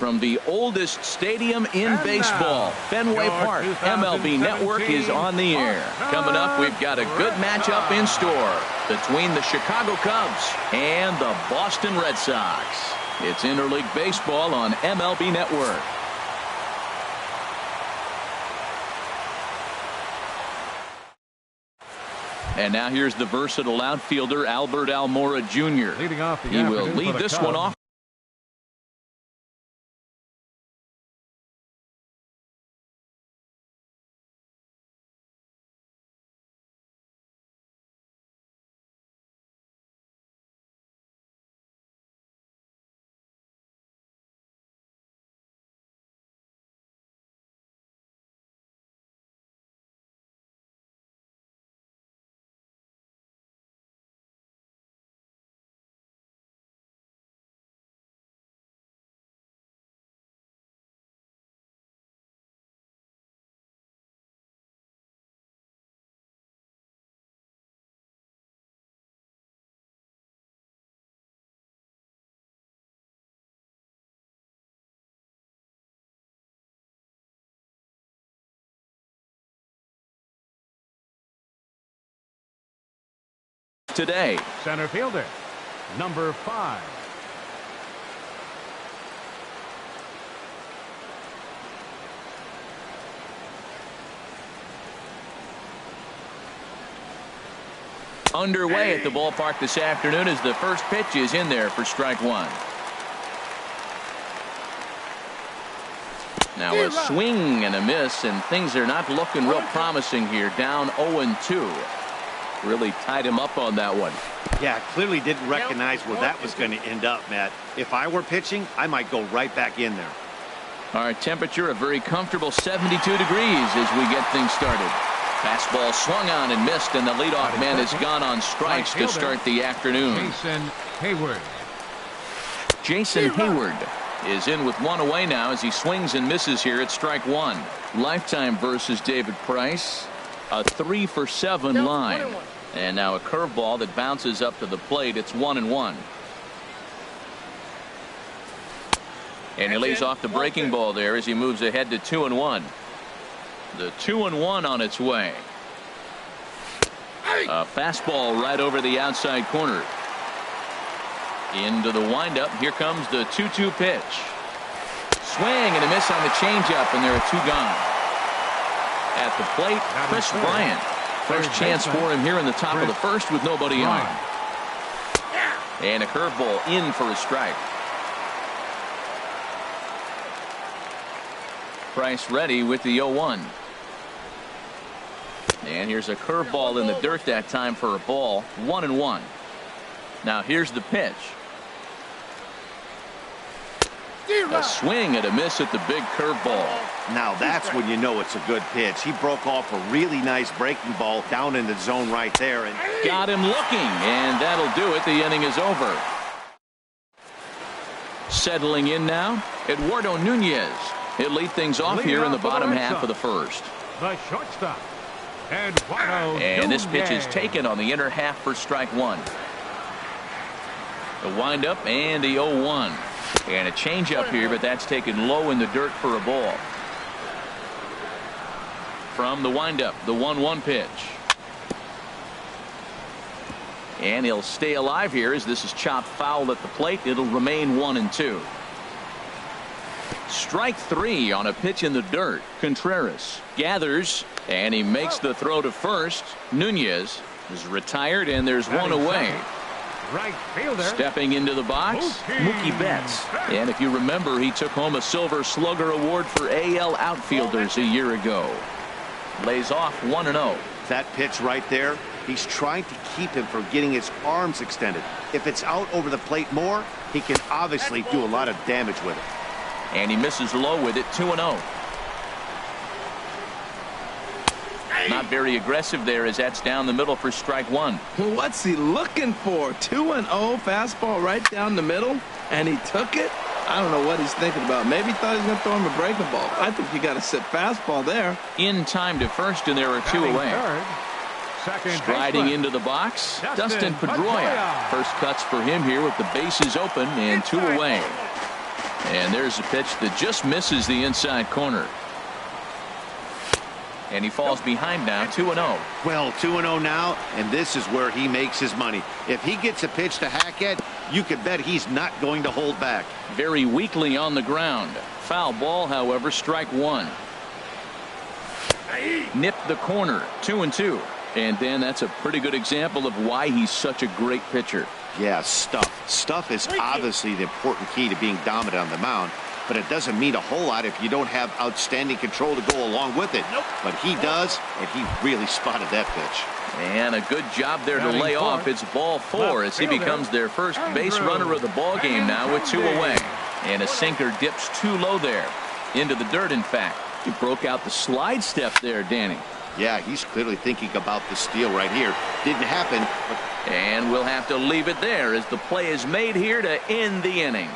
from the oldest stadium in baseball, Fenway Park. MLB Network is on the air. Coming up, we've got a good matchup in store between the Chicago Cubs and the Boston Red Sox. It's interleague baseball on MLB Network. And now here's the versatile outfielder, Albert Almora Jr. He will lead this one off. Today, center fielder, number 5. Underway at the ballpark this afternoon as the first pitch is in there for strike one. Now a swing and a miss, and things are not looking real promising here. Down 0-2. Really tied him up on that one. Yeah, clearly didn't recognize where that was going to end up, Matt. If I were pitching, I might go right back in there. Our temperature a very comfortable 72 degrees as we get things started. Fastball swung on and missed, and the leadoff man has gone on strikes to start the afternoon. Jason Hayward is in with one away now as he swings and misses here at strike one. Lifetime versus David Price. A 3-for-7 line. And now a curveball that bounces up to the plate. It's 1-1. And he lays off the breaking ball there as he moves ahead to 2-1. The 2-1 on its way. A fastball right over the outside corner. Into the windup. Here comes the 2-2 pitch. Swing and a miss on the changeup, and there are 2 gone. At the plate, Chris Bryant. First chance for him here in the top of the first with nobody on. And a curveball in for a strike. Price ready with the 0-1. And here's a curveball in the dirt that time for a ball. 1-1. Now here's the pitch. A swing and a miss at the big curveball. Now that's when you know it's a good pitch. He broke off a really nice breaking ball down in the zone right there. And got him looking, and that'll do it. The inning is over. Settling in now, Eduardo Nunez. He'll lead things off here in the bottom half of the first. The shortstop, Eduardo and this Nunez. pitch is taken on the inner half for strike one. The windup and the 0-1. And a changeup here, but that's taken low in the dirt for a ball. From the windup, the 1-1 pitch. And he'll stay alive here as this is chopped foul at the plate. It'll remain 1-2. Strike 3 on a pitch in the dirt. Contreras gathers, and he makes the throw to first. Nunez is retired, and there's one away. Right fielder. Stepping into the box, Mookie Betts. And if you remember, he took home a Silver Slugger Award for AL outfielders a year ago. Lays off 1-0. That pitch right there, he's trying to keep him from getting his arms extended. If it's out over the plate more, he can obviously do a lot of damage with it. And he misses low with it. 2-0. Not very aggressive there as that's down the middle for strike one. What's he looking for? 2-0 fastball right down the middle, and he took it. I don't know what he's thinking about. Maybe he thought he was going to throw him a breaking ball. I think you got to sit fastball there. In time to first, and there are 2 away. Striding into the box, Dustin Pedroia. First cuts for him here with the bases open and 2 away. And there's a pitch that just misses the inside corner. And he falls behind now, 2-0. Well, 2-0 now, and this is where he makes his money. If he gets a pitch to hack at, you can bet he's not going to hold back. Very weakly on the ground. Foul ball, however, strike one. Nipped the corner, 2-2. And Dan, that's a pretty good example of why he's such a great pitcher. Yeah, stuff. Stuff is obviously the important key to being dominant on the mound, but it doesn't mean a whole lot if you don't have outstanding control to go along with it. But he does, and he really spotted that pitch. And a good job there to lay off. It's ball 4 as he becomes their first base runner of the ball game now with 2 away. And a sinker dips too low there. Into the dirt, in fact. He broke out the slide step there, Danny. Yeah, he's clearly thinking about the steal right here. Didn't happen. But... And we'll have to leave it there as the play is made here to end the inning.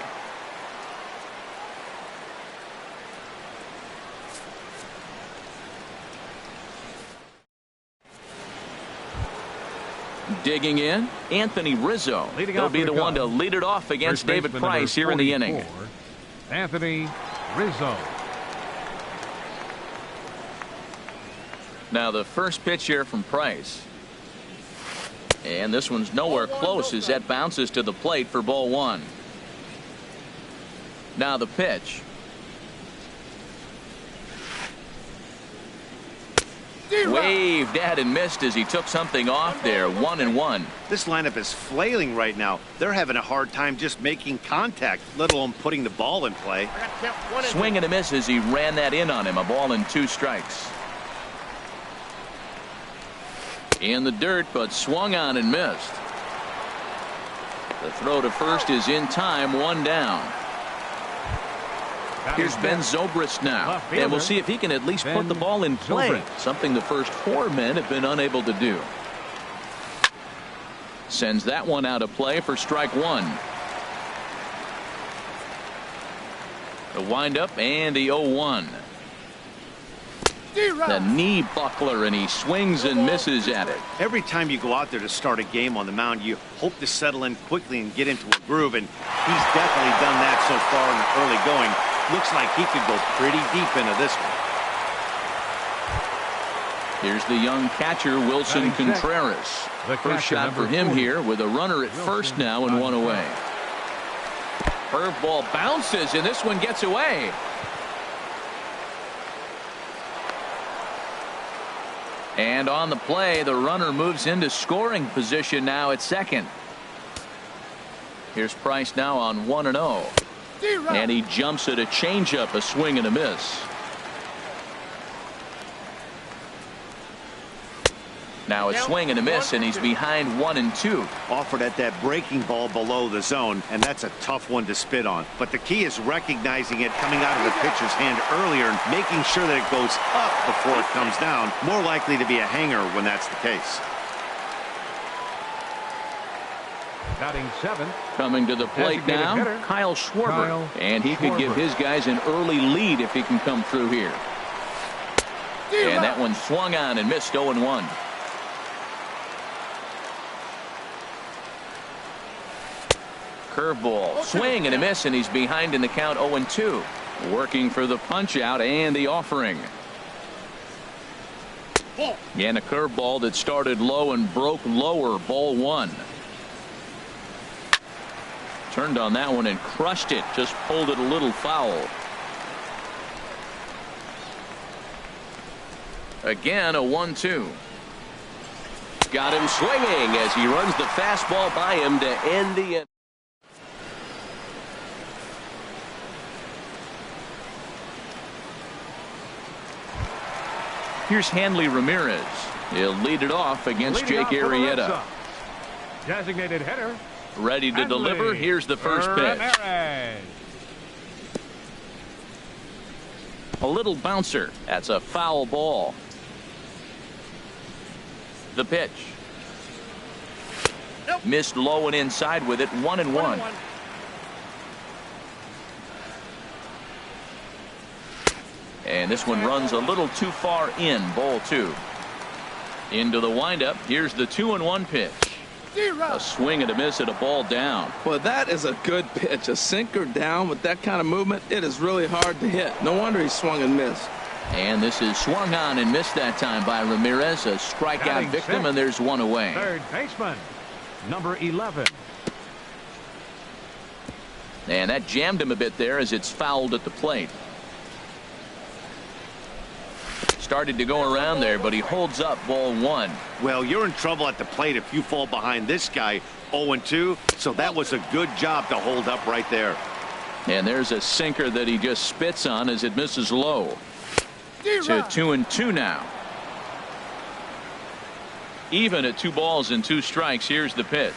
Digging in, Anthony Rizzo. He'll be the one to lead it off against David Price here in the inning. Anthony Rizzo. Now the first pitch here from Price. And this one's nowhere close as that bounces to the plate for ball 1. Now the pitch. Waved at and missed as he took something off there. 1-1. This lineup is flailing right now. They're having a hard time just making contact, let alone putting the ball in play. Swing and a miss as he ran that in on him. A ball and 2 strikes. In the dirt, but swung on and missed. The throw to first is in time. 1 down. Here's Ben Zobrist now, and we'll see if he can at least put the ball in play, something the first 4 men have been unable to do. Sends that one out of play for strike 1. The windup and the 0-1. The knee buckler, and he swings and misses at it. Every time you go out there to start a game on the mound, you hope to settle in quickly and get into a groove, and he's definitely done that so far in the early going. Looks like he could go pretty deep into this one. Here's the young catcher, Wilson Contreras. First shot for him here with a runner at first now and 1 away. Curveball bounces, and this one gets away. And on the play, the runner moves into scoring position now at second. Here's Price now on 1-0. And he jumps at a changeup, a swing and a miss. Now a swing and a miss, and he's behind 1-2. Offered at that breaking ball below the zone, and that's a tough one to spit on. But the key is recognizing it coming out of the pitcher's hand earlier and making sure that it goes up before it comes down. More likely to be a hanger when that's the case. Batting 7. Coming to the plate now, Kyle Schwarber. And he could give his guys an early lead if he can come through here. And that one swung on and missed. 0-1. Curveball, swing and a miss, and he's behind in the count. 0-2. Working for the punch out and the offering. And a curveball that started low and broke lower. Ball 1. Turned on that one and crushed it. Just pulled it a little foul. Again, a 1-2. Got him swinging as he runs the fastball by him to end the inning. Here's Hanley Ramirez. He'll lead it off against Jake Arrieta. Designated hitter. Ready to deliver. Here's the first pitch. A little bouncer. That's a foul ball. The pitch. Missed low and inside with it. 1-1. And this one runs a little too far in. Ball 2. Into the windup. Here's the 2-1 pitch. A swing and a miss at a ball down. Well, that is a good pitch. A sinker down with that kind of movement, it is really hard to hit. No wonder he swung and missed. And this is swung on and missed that time by Ramirez. A strikeout victim, and there's one away. Third baseman, number 11. And that jammed him a bit there as it's fouled at the plate. Started to go around there, but he holds up ball one. Well, you're in trouble at the plate if you fall behind this guy 0-2, so that was a good job to hold up right there. And there's a sinker that he just spits on as it misses low. To 2-2 now. Even at 2 balls and 2 strikes. Here's the pitch.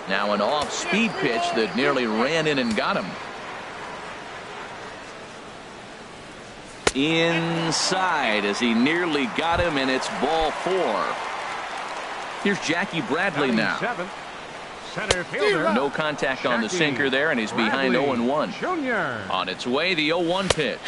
Now an off-speed pitch that nearly ran in and got him. Inside as he nearly got him, and it's ball 4. Here's Jackie Bradley now. Center fielder. No contact on the sinker there, and he's behind 0-1. Junior. On its way, the 0-1 pitch.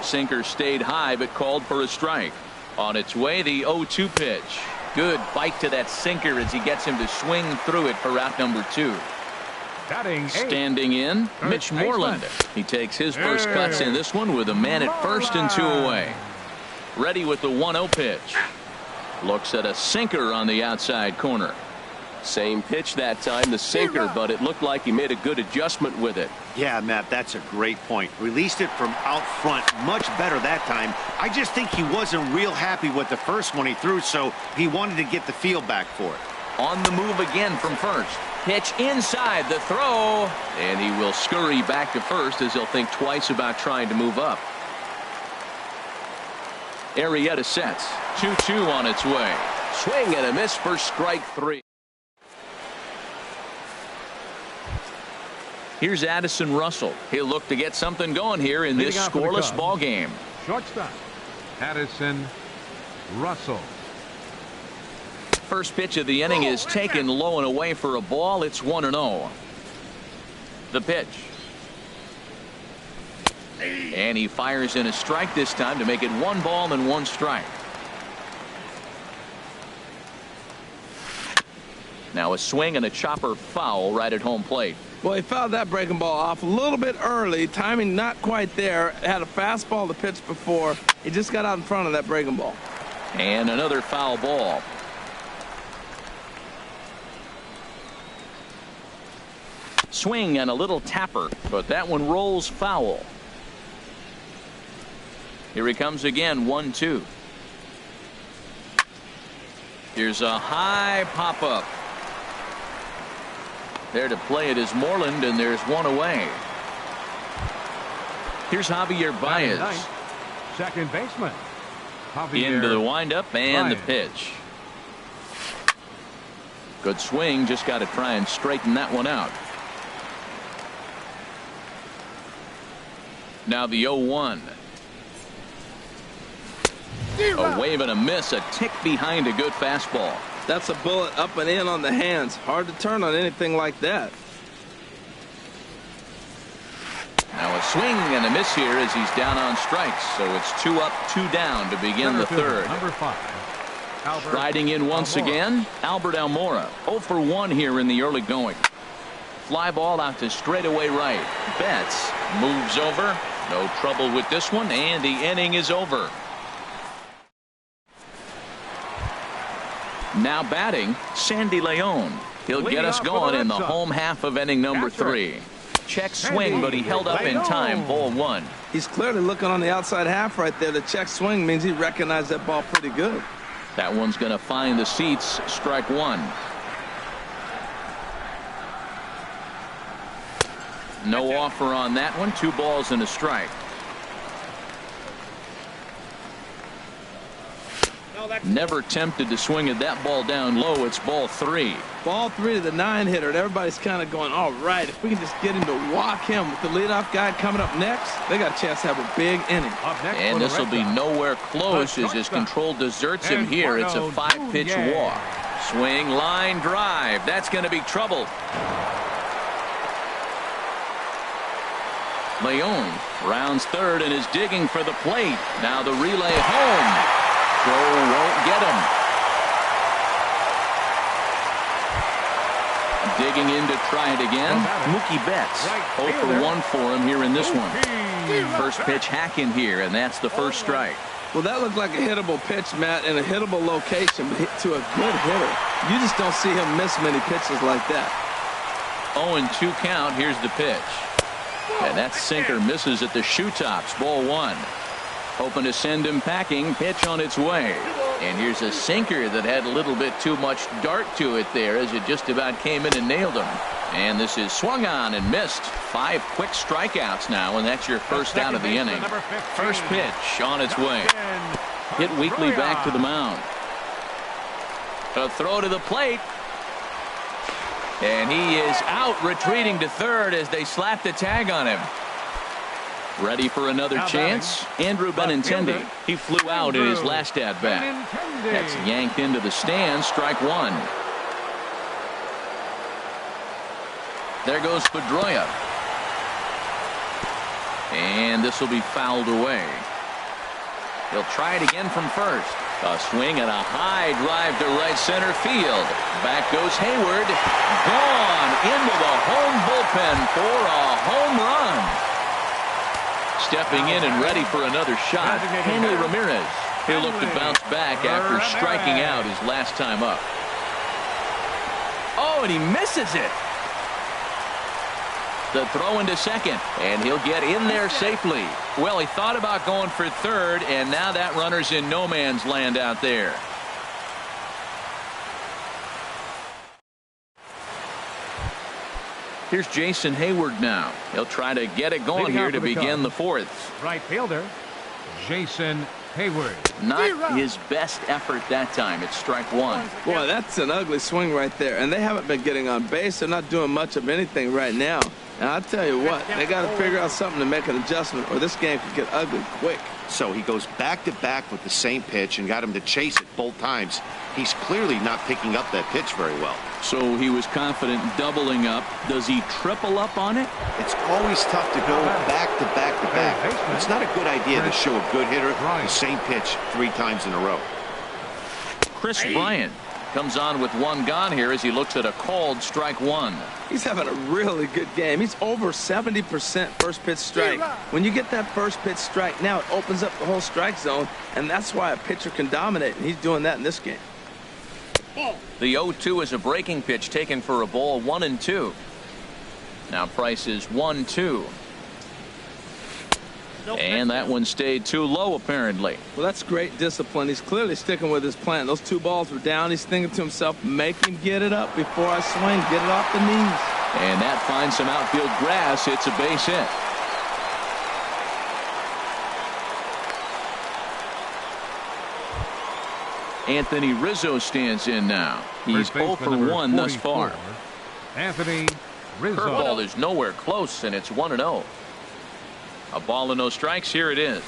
Sinker stayed high but called for a strike. On its way, the 0-2 pitch. Good bite to that sinker as he gets him to swing through it for out number 2. Standing in, Mitch Moreland. He takes his first cuts in this one with a man at first and 2 away. Ready with the 1-0 pitch. Looks at a sinker on the outside corner. Same pitch that time, the sinker, but it looked like he made a good adjustment with it. Yeah, Matt, that's a great point. Released it from out front much better that time. I just think he wasn't real happy with the first one he threw, so he wanted to get the feel back for it. On the move again from first. Pitch inside, the throw, and he will scurry back to first as he'll think twice about trying to move up. Arrieta sets. 2-2 on its way. Swing and a miss for strike 3. Here's Addison Russell. He'll look to get something going here in this scoreless ball game. Shortstop, Addison Russell. First pitch of the inning is taken low and away for a ball. It's 1-0. The pitch. And he fires in a strike this time to make it 1 ball and 1 strike. Now a swing and a chopper foul right at home plate. Well, he fouled that breaking ball off a little bit early. Timing not quite there. Had a fastball to pitch before. He just got out in front of that breaking ball. And another foul ball. Swing and a little tapper, but that one rolls foul. Here he comes again, 1-2. Here's a high pop-up. There to play it is Moreland, and there's 1 away. Here's Javier Baez. Second baseman. Javier into the windup and Baez. The pitch. Good swing, just got to try and straighten that one out. Now the 0-1. A wave and a miss, a tick behind a good fastball. That's a bullet up and in on the hands. Hard to turn on anything like that. Now a swing and a miss here as he's down on strikes. So it's 2 up, 2 down to begin the third. Number 5. Albert Riding in once Almora. again, Albert Almora. 0 for 1 here in the early going. Fly ball out to straightaway right. Betts moves over. No trouble with this one, and the inning is over. Now batting, Sandy Leon. He'll get us going in the home half of inning number 3. Check swing, but he held up in time. Ball 1. He's clearly looking on the outside half right there. The check swing means he recognized that ball pretty good. That one's going to find the seats. Strike 1. No offer on that one. 2 balls and a strike. Never tempted to swing at that ball down low. It's ball 3. Ball 3 to the 9-hitter, and everybody's kind of going, all right, if we can just get him to walk him with the leadoff guy coming up next, they got a chance to have a big inning. And this will be nowhere close as his control deserts him here. It's a 5-pitch walk. Swing, line drive. That's going to be trouble. Leon rounds third and is digging for the plate. Now the relay home. Joe won't get him. Digging in to try it again. Mookie Betts. 0 for 1 for him here in this one. First pitch hacking here, and that's the first strike. Well, that looked like a hittable pitch, Matt, in a hittable location to a good hitter. You just don't see him miss many pitches like that. 0-2 count. Here's the pitch. And that sinker misses at the shoe tops. Ball 1. Hoping to send him packing. Pitch on its way. And here's a sinker that had a little bit too much dart to it there as it just about came in and nailed him. And this is swung on and missed. 5 quick strikeouts now, and that's your first out of the inning. First pitch on its way. Hit Weekly back to the mound. A throw to the plate. And he is out, retreating to third as they slap the tag on him. Ready for another chance? Andrew Benintendi. He flew out in his last at-bat. That's yanked into the stands. Strike 1. There goes Pedroia. And this will be fouled away. He'll try it again from first. A swing and a high drive to right center field. Back goes Hayward. Gone into the home bullpen for a home run. Stepping in and ready for another shot, Hanley Ramirez. He'll look to bounce back after striking out his last time up. Oh, and he misses it. The throw into second, and he'll get in there safely. Well, he thought about going for third, and now that runner's in no man's land out there. Here's Jason Hayward now. He'll try to get it going here to begin the fourth. Right fielder, Jason Hayward. Not his best effort that time. It's strike 1. Boy, that's an ugly swing right there. And they haven't been getting on base. They're not doing much of anything right now. And I'll tell you what, they got to figure out something to make an adjustment, or this game could get ugly quick. So he goes back-to-back with the same pitch and got him to chase it both times. He's clearly not picking up that pitch very well. So he was confident doubling up. Does he triple up on it? It's always tough to go back-to-back-to-back. It's not a good idea to show a good hitter the same pitch 3 times in a row. Chris Bryant comes on with 1 gone here as he looks at a called strike 1. He's having a really good game. He's over 70% first pitch strike. When you get that first pitch strike, now it opens up the whole strike zone, and that's why a pitcher can dominate, and he's doing that in this game. The 0-2 is a breaking pitch taken for a ball. 1-2. Now Price is 1-2. And that one stayed too low, apparently. Well, that's great discipline. He's clearly sticking with his plan. Those 2 balls were down. He's thinking to himself, make him get it up before I swing. Get it off the knees. And that finds some outfield grass. It's a base hit. Anthony Rizzo stands in now. He's 0 for 1 thus far. Anthony Rizzo. Curveball is nowhere close, and it's 1-0. A ball and no strikes. Here it is.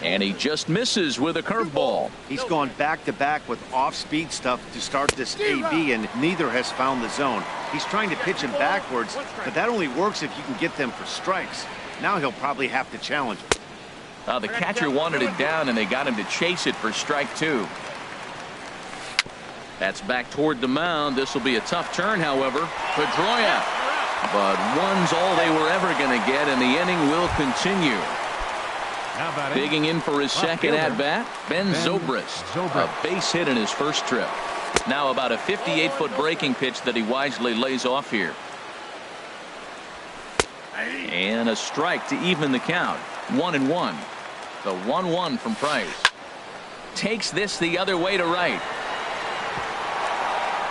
And he just misses with a curveball. He's gone back-to-back with off-speed stuff to start this AB, and neither has found the zone. He's trying to pitch him backwards, but that only works if you can get them for strikes. Now he'll probably have to challenge. The catcher wanted it down, and they got him to chase it for strike 2. That's back toward the mound. This will be a tough turn, however. Pedroia. But one's all they were ever going to get, and the inning will continue. Digging in for his second at-bat, Ben Zobrist. A base hit in his first trip. Now about a 58-foot breaking pitch that he wisely lays off here. And a strike to even the count. 1-1. The 1-1 from Price. Takes this the other way to right.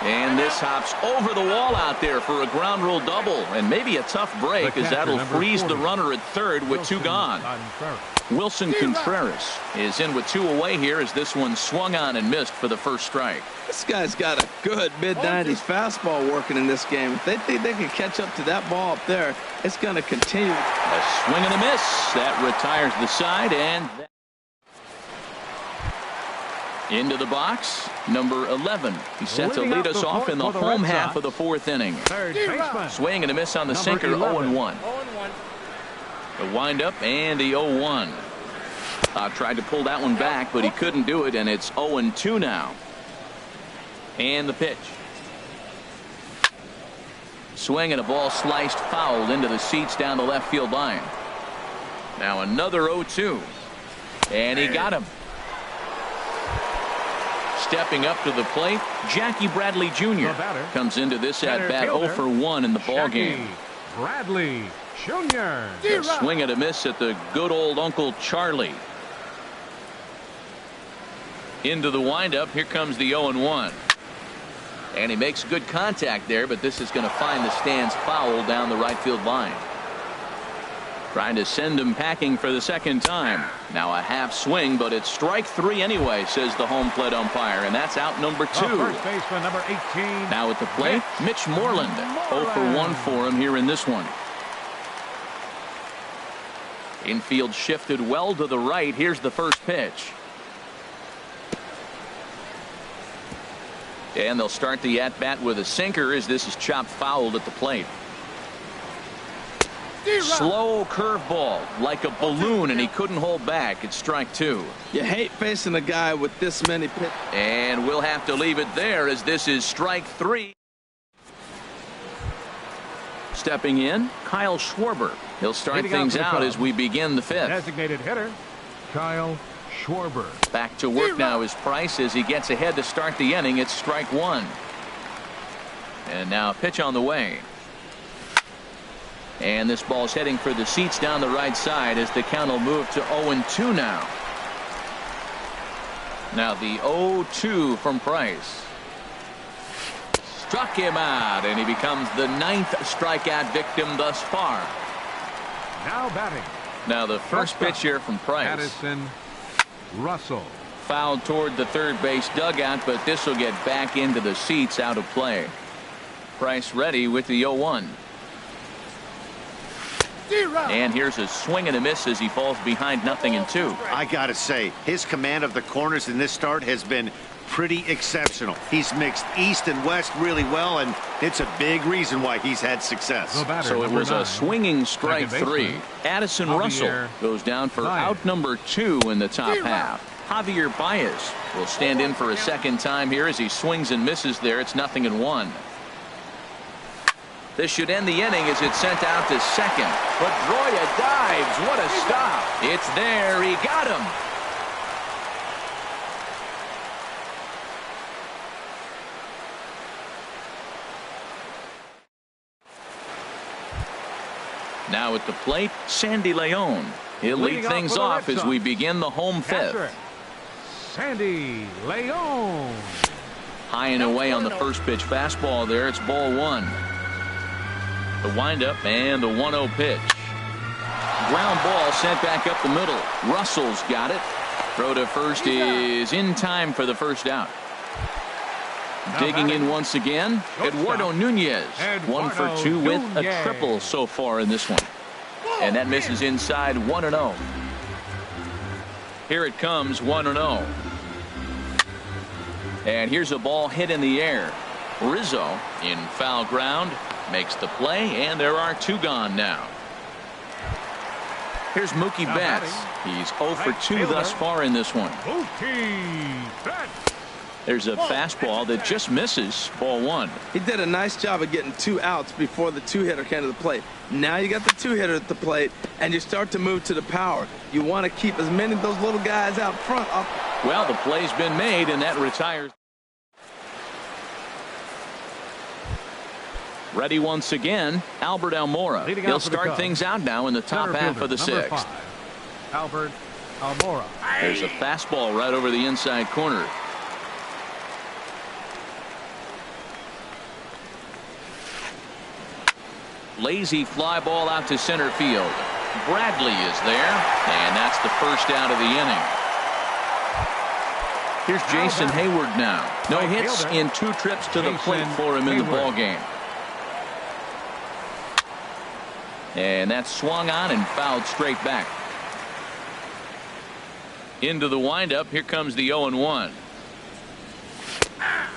And this hops over the wall out there for a ground rule double, and maybe a tough break as that'll freeze the runner at third with 2 gone. Wilson Contreras is in with 2 away here as this one swung on and missed for the first strike. This guy's got a good mid-90s fastball working in this game. If they think they can catch up to that ball up there, it's going to continue. A swing and a miss. That retires the side, and into the box, number 11. He's set to lead us off in the home half of the 4th inning. Swing and a miss on the sinker, 0-1. The windup and the 0-1. Tried to pull that one back, but he couldn't do it, and it's 0-2 now. And the pitch. Swing and a ball sliced foul into the seats down the left field line. Now another 0-2. And he got him. Stepping up to the plate, Jackie Bradley Jr. comes into this at-bat 0 for 1 in the ball game. Bradley Jr. A swing and a miss at the good old Uncle Charlie. Into the windup, here comes the 0-1. And he makes good contact there, but this is going to find the stands foul down the right field line. Trying to send him packing for the second time. Now a half swing, but it's strike 3 anyway, says the home plate umpire, and that's out number 2. First baseman number 18. Now at the plate, Mitch Moreland. 0 for 1 for him here in this one. Infield shifted well to the right. Here's the first pitch. And they'll start the at-bat with a sinker as this is chopped fouled at the plate. Slow curveball like a balloon, and he couldn't hold back. It's strike 2. You hate facing a guy with this many pitches. And we'll have to leave it there as this is strike 3. Stepping in, Kyle Schwarber. He'll start things out as we begin the 5th. Designated hitter, Kyle Schwarber. Back to work now is Price as he gets ahead to start the inning. It's strike 1. And now a pitch on the way. And this ball's heading for the seats down the right side as the count will move to 0-2 now. Now the 0-2 from Price. Struck him out, and he becomes the 9th strikeout victim thus far. Now batting. Now the first pitch here from Price. Addison Russell. Fouled toward the third base dugout, but this will get back into the seats out of play. Price ready with the 0-1. And here's a swing and a miss as he falls behind 0-2. I gotta say, his command of the corners in this start has been pretty exceptional. He's mixed east and west really well, and it's a big reason why he's had success. So it was a swinging strike 3. Addison Russell goes down for out number 2 in the top half. Javier Baez will stand in for a second time here as he swings and misses there. It's 0-1. This should end the inning as it's sent out to second. Pedroia dives. What a stop. It's there. He got him. Now at the plate, Sandy Leon. He'll lead things off as we begin the home 5th. Sandy Leon. High and away on the first pitch fastball there. It's ball 1. The windup and the 1-0 pitch. Ground ball sent back up the middle. Russell's got it. Throw to first is in time for the first out. Digging in once again, Eduardo Nunez. 1 for 2 with a triple so far in this one. And that misses inside 1-0. Here it comes 1-0. And here's a ball hit in the air. Rizzo in foul ground. Makes the play, and there are 2 gone now. Here's Mookie Betts. He's 0 for 2 thus far in this one. There's a fastball that just misses ball 1. He did a nice job of getting 2 outs before the 2-hitter came to the plate. Now you got the 2-hitter at the plate, and you start to move to the power. You want to keep as many of those little guys out front. Well, the play's been made, and that retires. Ready once again, Albert Almora. He'll start things out now in the top half of the 6th. Albert Almora. There's a fastball right over the inside corner. Lazy fly ball out to center field. Bradley is there, and that's the first out of the inning. Here's Jason Hayward now. No hits in 2 trips to the plate for him in the ball game. And that's swung on and fouled straight back. Into the windup. Here comes the 0-1.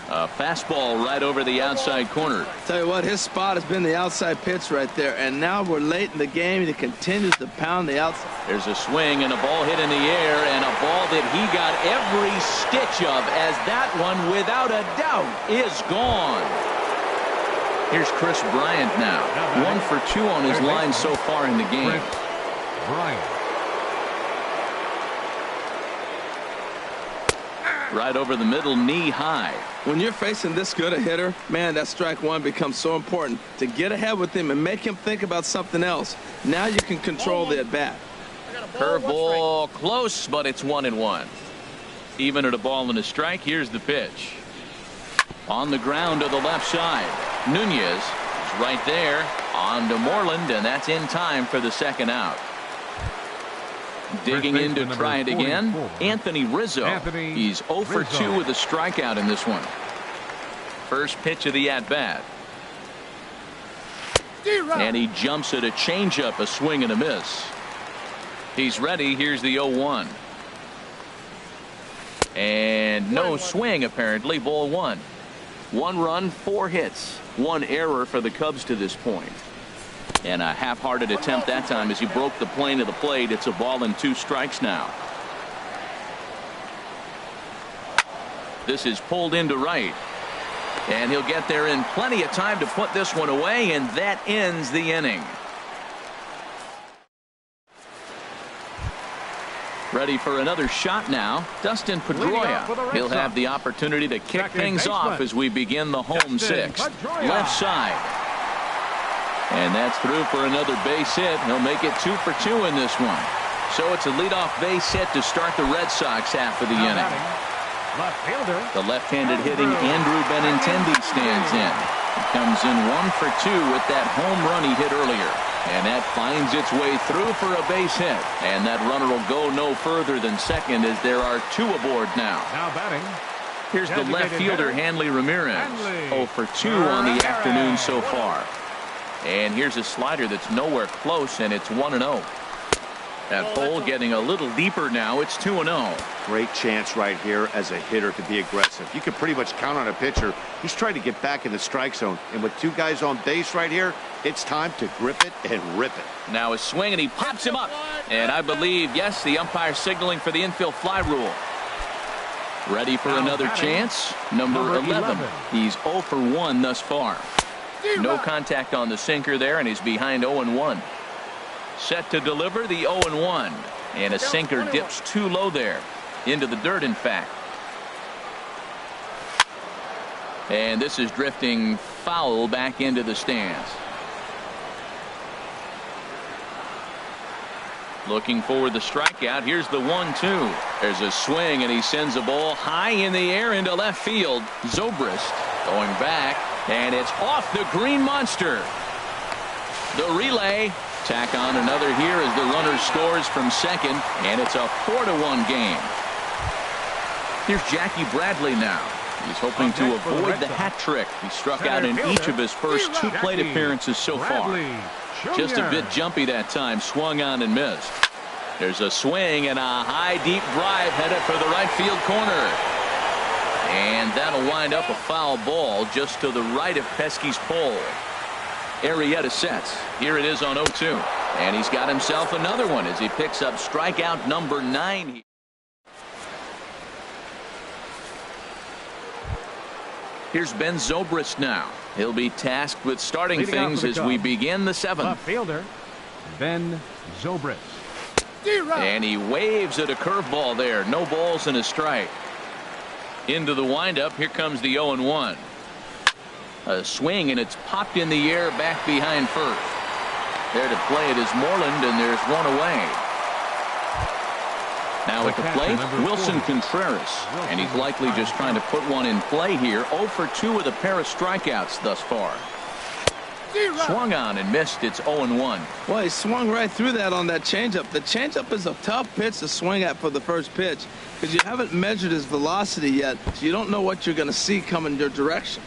A fastball right over the outside corner. Tell you what, his spot has been the outside pitch right there. And now we're late in the game. He continues to pound the outside. There's a swing and a ball hit in the air, and a ball that he got every stitch of, as that one, without a doubt, is gone. Here's Chris Bryant now. 1 for 2 on his line so far in the game. Chris Bryant. Right over the middle, knee high. When you're facing this good a hitter, man, that strike one becomes so important to get ahead with him and make him think about something else. Now you can control the at-bat. Curveball close, but it's 1-1. Even at a ball and a strike, here's the pitch. On the ground to the left side. Nunez is right there. On to Moreland, and that's in time for the second out. Digging in to try it again, Anthony Rizzo. He's 0 for 2 with a strikeout in this one. First pitch of the at-bat. And he jumps at a changeup, a swing and a miss. He's ready. Here's the 0-1. And no swing, apparently. Ball 1. 1 run, 4 hits. 1 error for the Cubs to this point. And a half-hearted attempt that time as he broke the plane of the plate. It's a ball and 2 strikes now. This is pulled into right. And he'll get there in plenty of time to put this one away, and that ends the inning. Ready for another shot now, Dustin Pedroia. He'll have the opportunity to kick things off as we begin the home 6th. Left side. And that's through for another base hit. He'll make it 2 for 2 in this one. So it's a leadoff base hit to start the Red Sox half of the inning. The left-handed hitting Andrew Benintendi stands in. He comes in 1 for 2 with that home run he hit earlier. And that finds its way through for a base hit. And that runner will go no further than second as there are 2 aboard now. Now batting. Here's the left fielder, Hanley Ramirez. 0 for 2 on the afternoon so far. And here's a slider that's nowhere close, and it's 1-0. That hole getting a little deeper now. It's 2-0. Great chance right here as a hitter to be aggressive. You can pretty much count on a pitcher. He's trying to get back in the strike zone. And with 2 guys on base right here, it's time to grip it and rip it. Now a swing, and he pops him up. And I believe, yes, the umpire signaling for the infield fly rule. Ready for another chance. Number 11. He's 0 for 1 thus far. No contact on the sinker there, and he's behind 0-1. Set to deliver the 0-1. And a sinker dips too low there. Into the dirt, in fact. And this is drifting foul back into the stands. Looking for the strikeout. Here's the 1-2. There's a swing, and he sends a ball high in the air into left field. Zobrist going back. And it's off the green monster. The relay. Tack on another here as the runner scores from second. And it's a 4-1 game. Here's Jackie Bradley now. He's hoping to avoid the hat trick. He struck out in each of his first 2 plate appearances so far. Just a bit jumpy that time. Swung on and missed. There's a swing and a high deep drive headed for the right field corner. And that'll wind up a foul ball just to the right of Pesky's pole. Arrieta sets. Here it is on 0-2. And he's got himself another one as he picks up strikeout number 9. Here's Ben Zobrist now. He'll be tasked with starting things as we begin the 7th. Left fielder, Ben Zobrist. And he waves at a curveball there. No balls and a strike. Into the windup. Here comes the 0-1. A swing, and it's popped in the air back behind first. There to play it is Moreland, and there's 1 away. Now at the plate, Wilson Contreras. And he's likely just trying to put one in play here. 0 for 2 with a pair of strikeouts thus far. Swung on and missed. It's 0-1. Well, he swung right through that on that changeup. The changeup is a tough pitch to swing at for the first pitch because you haven't measured his velocity yet, so you don't know what you're going to see coming your direction.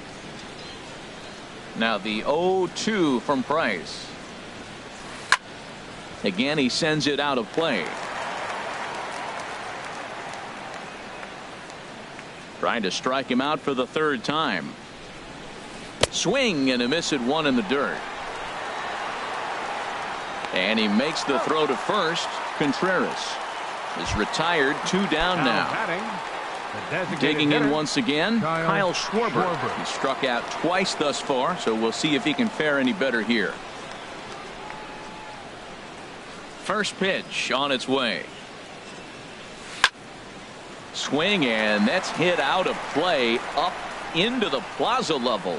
Now the 0-2 from Price. Again, he sends it out of play. Trying to strike him out for the 3rd time. Swing and a miss at 1 in the dirt. And he makes the throw to first. Contreras is retired. 2 down now. Digging in once again, Kyle Schwarber. He struck out twice thus far, so we'll see if he can fare any better here. First pitch on its way. Swing, and that's hit out of play up into the plaza level.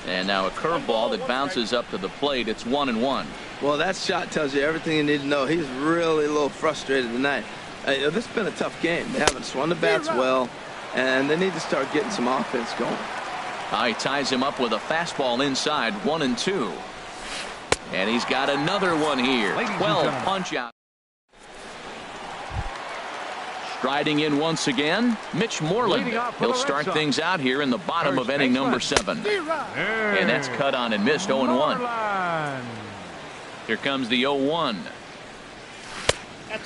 And now a curveball that bounces up to the plate. It's 1-1. Well, that shot tells you everything you need to know. He's really a little frustrated tonight. This has been a tough game. They haven't swung the bats well, and they need to start getting some offense going. He ties him up with a fastball inside, 1-2. And he's got another one here. 12 punch out. Striding in once again, Mitch Moreland. He'll start things out here in the bottom of inning number 7. And that's cut on and missed, 0-1. Here comes the 0-1.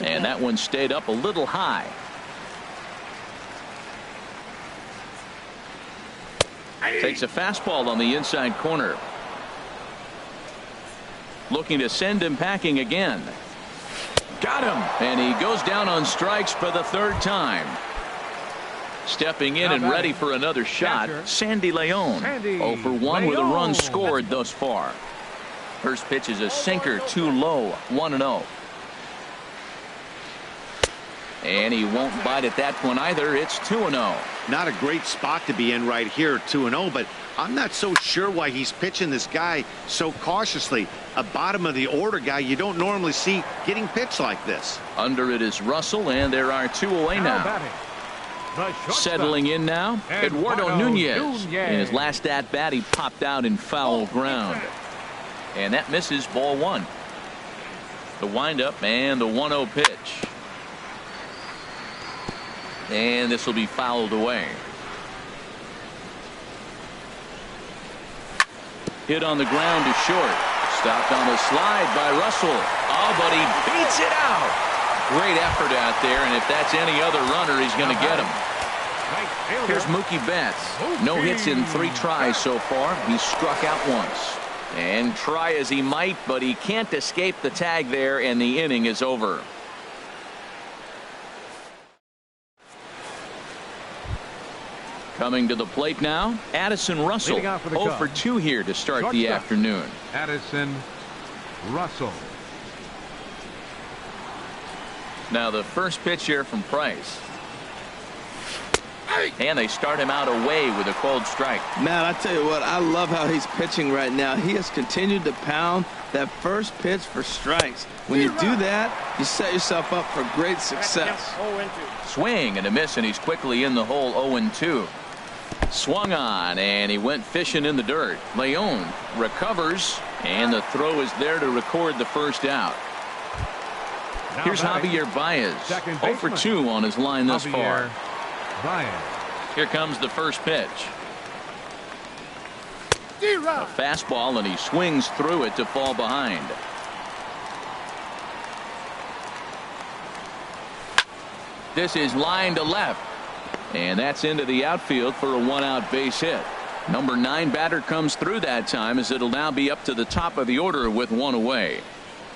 And that one stayed up a little high. Takes a fastball on the inside corner. Looking to send him packing again. Got him. And he goes down on strikes for the 3rd time. Stepping in and ready for another shot, Sandy Leon. 0 for 1 with a run scored thus far. First pitch is a sinker, too low, 1-0. And he won't bite at that one either. It's 2-0. Not a great spot to be in right here, 2-0, but I'm not so sure why he's pitching this guy so cautiously. A bottom of the order guy you don't normally see getting pitched like this. Under it is Russell, and there are 2 away now. Settling in now, Eduardo Nunez. In his last at bat, he popped out in foul ground. And that misses, ball 1. The windup and the 1-0 pitch. And this will be fouled away. Hit on the ground to short. Stopped on the slide by Russell. Oh, but he beats it out. Great effort out there, and if that's any other runner, he's going to get him. Here's Mookie Betts. No hits in 3 tries so far. He's struck out once. And try as he might, but he can't escape the tag there, and the inning is over. Coming to the plate now, Addison Russell. 0 for 2 here to start the afternoon. Addison Russell. Now the first pitch here from Price. And they start him out away with a cold strike. Man, I tell you what, I love how he's pitching right now. He has continued to pound that first pitch for strikes. When you do that, you set yourself up for great success. Swing and a miss, and he's quickly in the hole. 0-2. Swung on, and he went fishing in the dirt. Leon recovers, and the throw is there to record the first out. Here's Javier Baez. 0 for 2 on his line thus far. Here comes the first pitch. A fastball, and he swings through it to fall behind. This is line to left. And that's into the outfield for a 1-out base hit. Number 9 batter comes through that time, as it'll now be up to the top of the order with 1 away.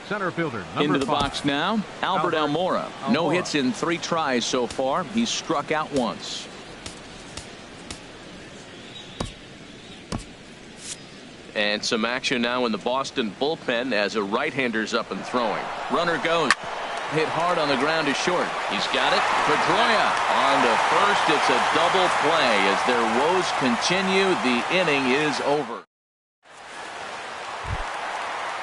Center fielder into the 5. box now, Albert Almora. No hits in 3 tries so far. He's struck out once. And some action now in the Boston bullpen as a right-hander's up and throwing. Runner goes. Hit hard on the ground to short. He's got it. Pedroia on to first. It's a double play. As their woes continue, the inning is over.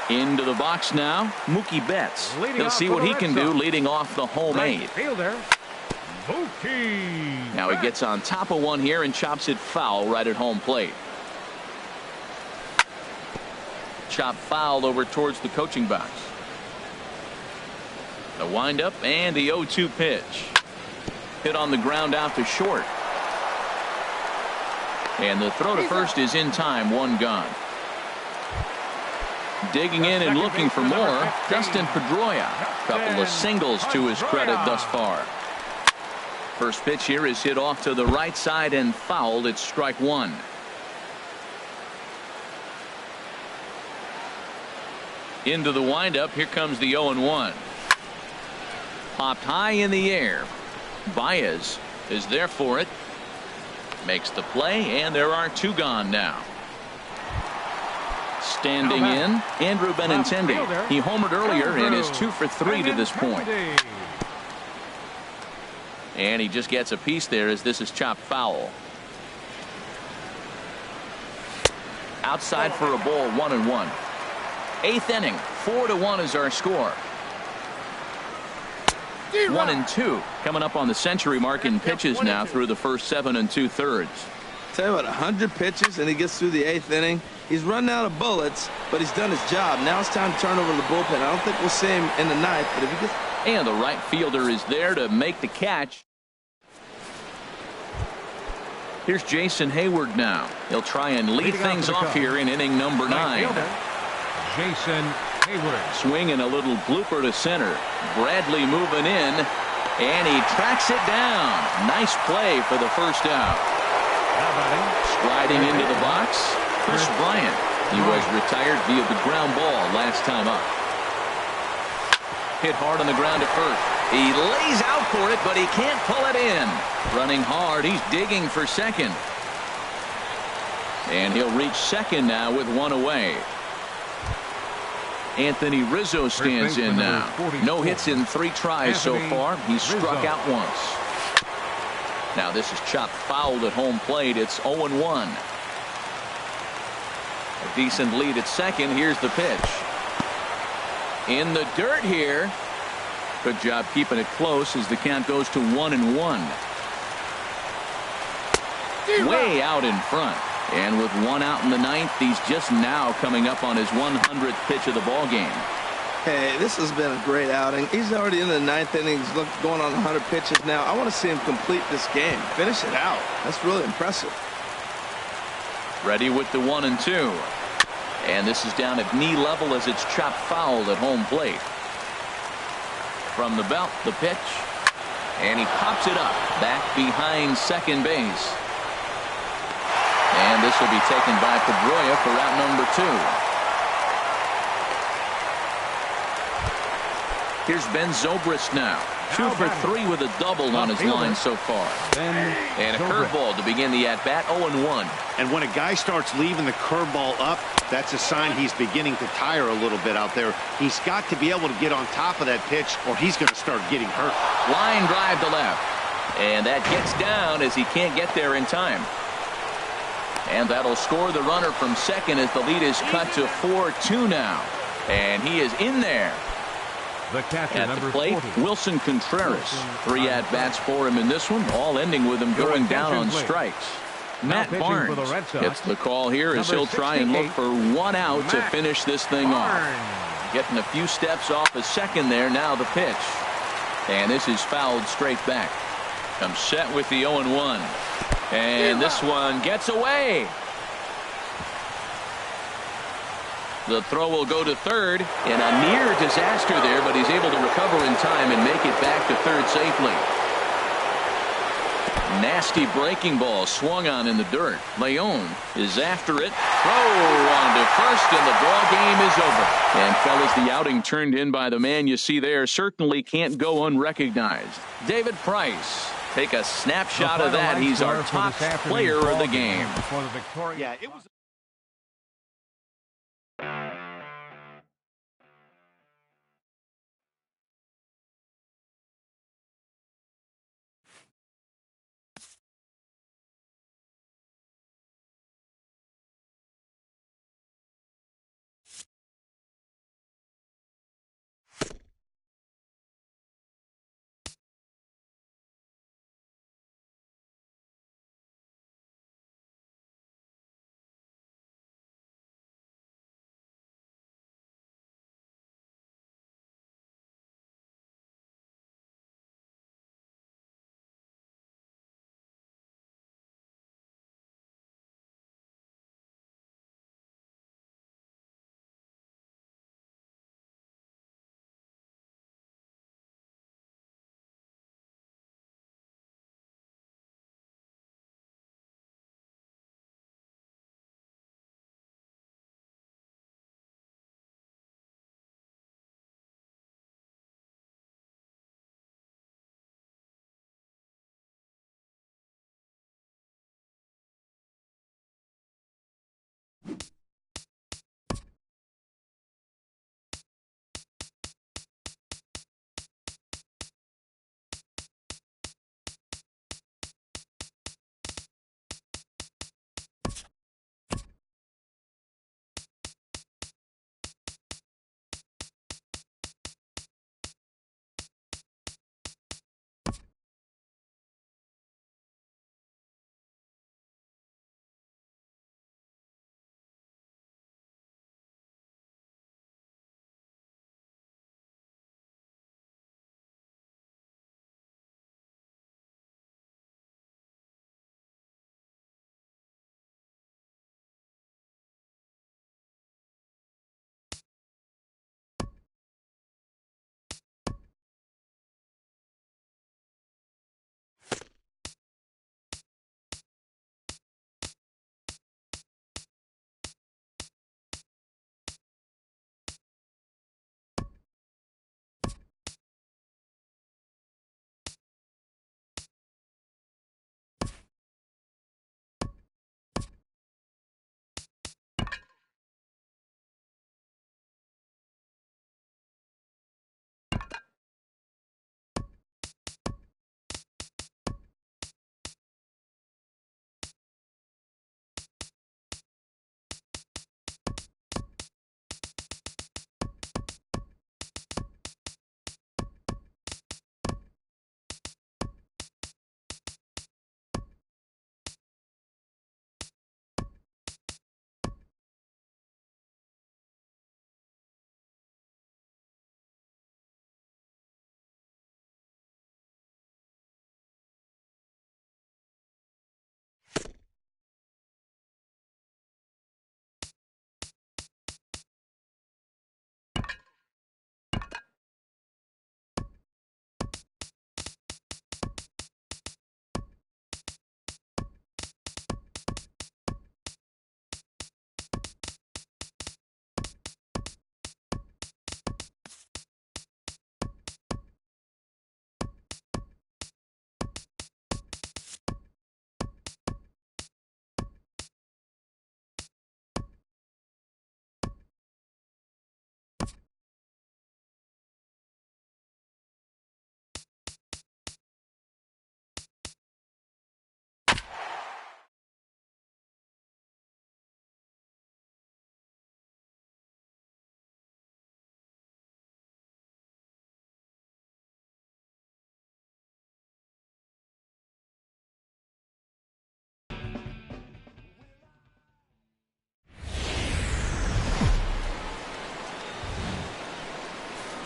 Into the box now, Mookie Betts. He'll see what he can do leading off the home 8. Now he gets on top of one here and chops it foul right at home plate. Chop foul over towards the coaching box. The windup and the 0-2 pitch. Hit on the ground out to short. And the throw to first is in time. 1 gone. Digging in and looking for more, Dustin Pedroia. Couple of singles to his credit thus far. First pitch here is hit off to the right side and fouled. It's strike 1. Into the windup. Here comes the 0-1. Popped high in the air. Baez is there for it. Makes the play, and there are 2 gone now. Standing in, Andrew Benintendi. He homered earlier and is 2 for 3 to this point. And he just gets a piece there as this is chopped foul. Outside for a ball, 1-1. 8th inning, 4-1 is our score. 1-2 coming up on the century mark in pitches now through the first 7 2/3. Tell you what, 100 pitches and he gets through the 8th inning. He's running out of bullets, but he's done his job. Now it's time to turn over the bullpen. I don't think we'll see him in the 9th, but if he gets... And the right fielder is there to make the catch. Here's Jason Hayward now. He'll try and lead things off here in inning number 9. Jason Hayward. Swinging a little blooper to center. Bradley moving in, and he tracks it down. Nice play for the first out. Striding into the box, Chris Bryant. He was retired via the ground ball last time up. Hit hard on the ground at first. He lays out for it, but he can't pull it in. Running hard, he's digging for second. And he'll reach second now with 1 away. Anthony Rizzo stands in now. No hits in 3 tries so far. He's struck out once. Now this is chopped fouled at home plate. It's 0-1. A decent lead at second. Here's the pitch. In the dirt here. Good job keeping it close as the count goes to 1-1. Way out in front. And with 1 out in the 9th, he's just now coming up on his 100th pitch of the ball game. Hey, this has been a great outing. He's already in the 9th inning. He's going on 100 pitches now. I want to see him complete this game. Finish it out. That's really impressive. Ready with the 1-2. And this is down at knee level as it's chopped foul at home plate. From the belt, the pitch. And he pops it up back behind second base. And this will be taken by Pedroia for out number 2. Here's Ben Zobrist now. 2 for 3 with a double on his line so far. And a curveball to begin the at-bat, 0-1. And when a guy starts leaving the curveball up, that's a sign he's beginning to tire a little bit out there. He's got to be able to get on top of that pitch or he's going to start getting hurt. Line drive to left. And that gets down as he can't get there in time. And that'll score the runner from second as the lead is cut to 4-2 now. And he is in there. The catcher, at number the plate, 40. Wilson Contreras. 3 at-bats for him in this one, all ending with him going down on strikes. Matt Barnes gets the call here as he'll try and look for 1 out to finish this thing off. Getting a few steps off a second there. Now the pitch. And this is fouled straight back. Comes set with the 0-1. And this one gets away. The throw will go to third in a near disaster there, but he's able to recover in time and make it back to third safely. Nasty breaking ball swung on in the dirt. Leon is after it. Throw on to first, and the ball game is over. And fellas, the outing turned in by the man you see there certainly can't go unrecognized. David Price. Take a snapshot of that. He's our top player of the game. Yeah, it was.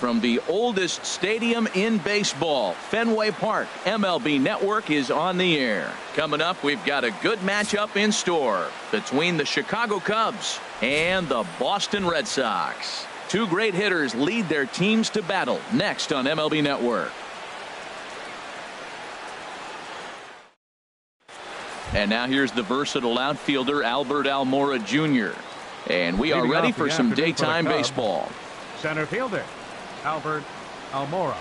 from the oldest stadium in baseball, Fenway Park. MLB Network is on the air. Coming up, we've got a good matchup in store between the Chicago Cubs and the Boston Red Sox. Two great hitters lead their teams to battle next on MLB Network. And now here's the versatile outfielder Albert Almora Jr. And we are ready for some daytime baseball. Center fielder Albert Almora.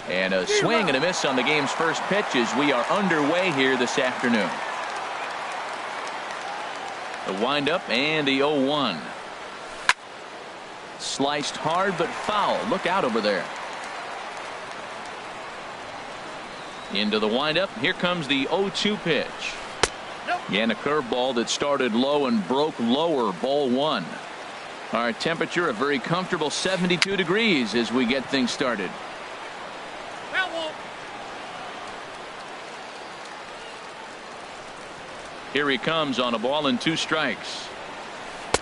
And a swing and a miss on the game's first pitch as we are underway here this afternoon. The windup and the 0-1. Sliced hard but foul. Look out over there. Into the windup. Here comes the 0-2 pitch. And a curveball that started low and broke lower. Ball one. Our temperature a very comfortable 72 degrees as we get things started. Here he comes on a ball and 2 strikes.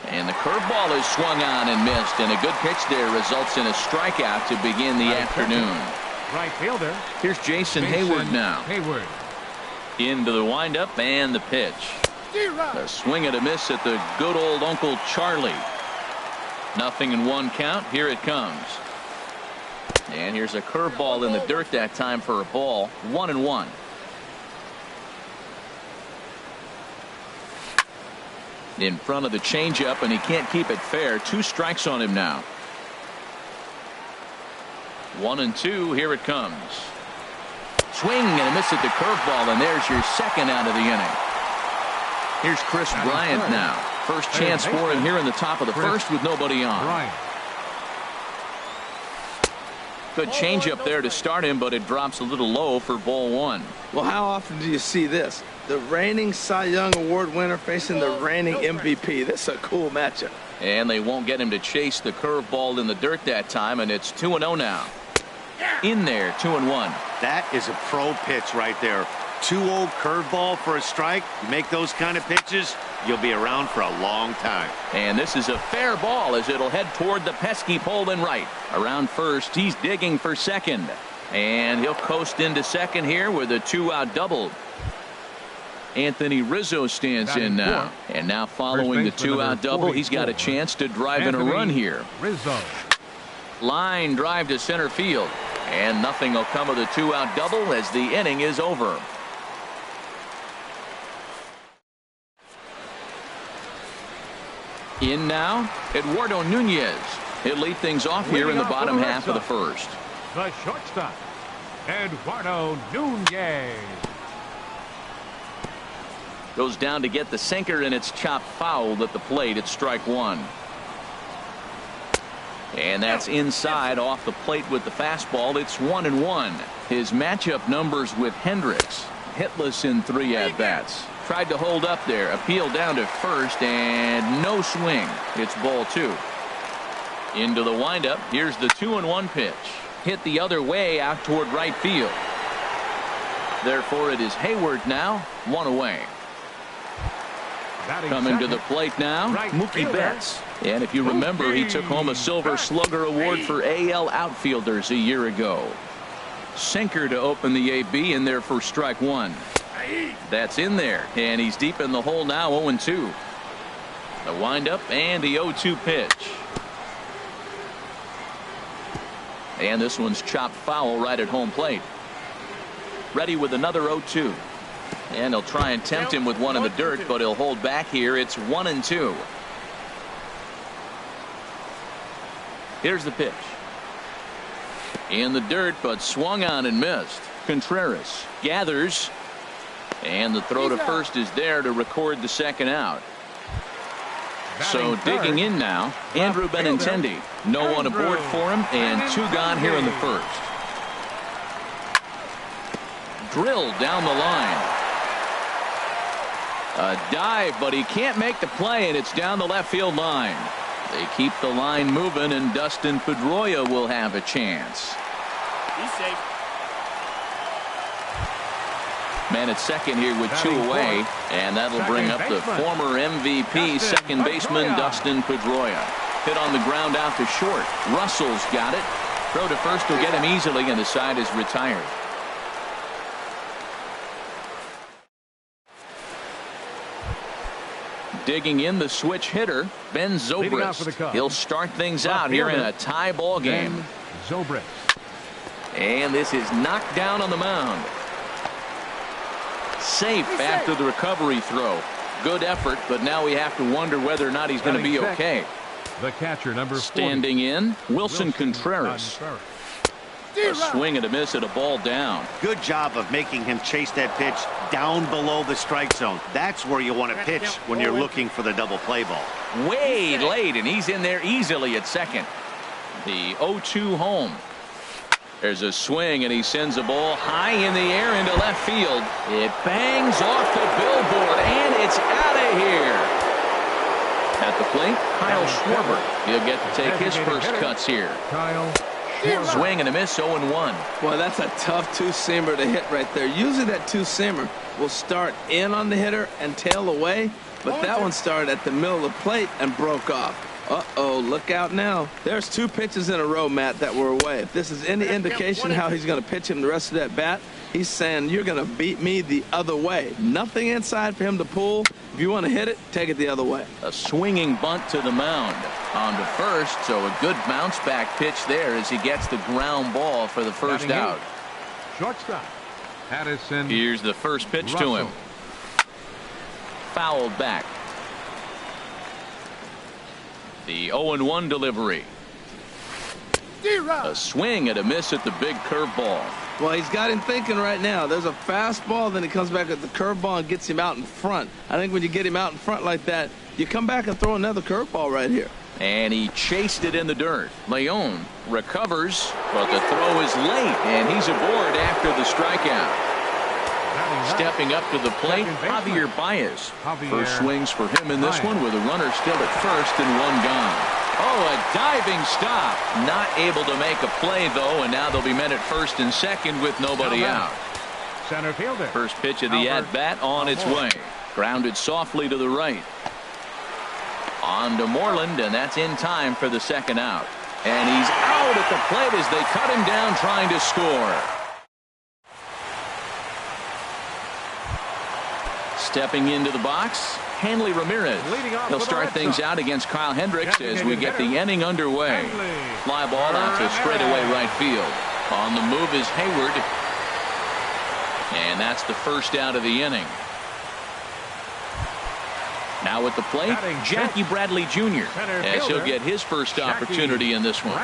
And the curveball is swung on and missed, and a good pitch there results in a strikeout to begin the afternoon. Right fielder. Here's Jason Hayward now. Hayward. Into the windup and the pitch. A swing and a miss at the good old Uncle Charlie. 0-1 count. Here it comes. And here's a curveball in the dirt that time for a ball. 1-1. In front of the changeup, and he can't keep it fair. 2 strikes on him now. 1-2. Here it comes. Swing and a miss at the curveball, and there's your second out of the inning. Here's Chris Bryant now. First chance for him here in the top of the first with nobody on. Good changeup there to start him, but it drops a little low for ball one. Well, how often do you see this? The reigning Cy Young Award winner facing the reigning MVP. This is a cool matchup. And they won't get him to chase the curveball in the dirt that time, and it's 2-0 now. In there, 2-1. That is a pro pitch right there. 2-0 curveball for a strike. You make those kind of pitches, you'll be around for a long time. And this is a fair ball as it'll head toward the pesky pole and right. Around first, he's digging for second. And he'll coast into second here with a 2-out double. Anthony Rizzo stands in now. And now following the 2-out double, he's got a chance to drive in a run here. Rizzo. Line drive to center field. And nothing will come of the 2-out double as the inning is over. In now, Eduardo Nunez. He'll lead things off here in the bottom half of the first. The shortstop, Eduardo Nunez. Goes down to get the sinker, and it's chopped foul at the plate. It's strike one. And that's inside off the plate with the fastball. It's 1-1. His matchup numbers with Hendricks. Hitless in 3 at-bats. Tried to hold up there. Appeal down to first, and no swing. It's ball 2. Into the windup. Here's the 2-1 pitch. Hit the other way out toward right field. Therefore, it is Hayward now. 1 away. Coming to the plate now, Mookie Betts. And if you remember, he took home a Silver Slugger Award for AL outfielders a year ago. Sinker to open the AB in there for strike one. That's in there, and he's deep in the hole now. 0-2. The windup and the 0-2 pitch. And this one's chopped foul right at home plate. Ready with another 0-2. And he'll try and tempt him with one in the dirt, but he'll hold back here. It's 1-2. Here's the pitch. In the dirt, but swung on and missed. Contreras gathers. And the throw to first is there to record the second out. So digging in now, Andrew Benintendi. No one aboard for him, and 2 gone here in the first. Drilled down the line. A dive, but he can't make the play, and it's down the left field line. They keep the line moving, and Dustin Pedroia will have a chance. He's safe. Man at second here with 2 away, and that'll bring up the former MVP second baseman Dustin Pedroia. Hit on the ground out to short. Russell's got it. Throw to first will get him easily, and the side is retired. Digging in the switch hitter, Ben Zobrist. He'll start things out here in a tie ball game. Zobrist. And this is knocked down on the mound. Safe after the recovery throw. Good effort, but now we have to wonder whether or not he's going to be okay. The catcher, number 40. Standing in, Wilson Contreras. A swing and a miss at a ball down. Good job of making him chase that pitch down below the strike zone. That's where you want to pitch when you're looking for the double play ball. Way late, and he's in there easily at second. The 0-2 home. There's a swing, and he sends a ball high in the air into left field. It bangs off the billboard, and it's out of here. At the plate, Kyle Schwarber. He'll get to take his first cuts here. Kyle. Swing and a miss, 0-1. Boy, that's a tough two-seamer to hit right there. Usually that two-seamer will start in on the hitter and tail away, but that one started at the middle of the plate and broke off. Uh-oh, look out now. There's 2 pitches in a row, Matt, that were away. If this is any indication how he's going to pitch him the rest of that bat, he's saying, you're going to beat me the other way. Nothing inside for him to pull. If you want to hit it, take it the other way. A swinging bunt to the mound. On to first, so a good bounce-back pitch there as he gets the ground ball for the first out. Shortstop. Addison. Here's the first pitch to him. Fouled back. The 0-1 delivery. A swing and a miss at the big curveball. Well, he's got him thinking right now. There's a fastball, then he comes back at the curveball and gets him out in front. I think when you get him out in front like that, you come back and throw another curveball right here. And he chased it in the dirt. Leon recovers, but the throw is late, and he's aboard after the strikeout. Stepping up to the plate, Javier Baez. First swings for him in this one with a runner still at first and 1 gone. Oh, a diving stop. Not able to make a play, though, and now they'll be men at first and second with nobody out. Center fielder. First pitch of the at-bat on its way. Grounded softly to the right. On to Moreland, and that's in time for the second out. And he's out at the plate as they cut him down trying to score. Stepping into the box, Hanley Ramirez. He'll start things out against Kyle Hendricks as we get the inning underway. Fly ball out to straightaway right field. On the move is Hayward. And that's the first out of the inning. Now at the plate, Jackie Bradley Jr. as he'll get his first opportunity in this one.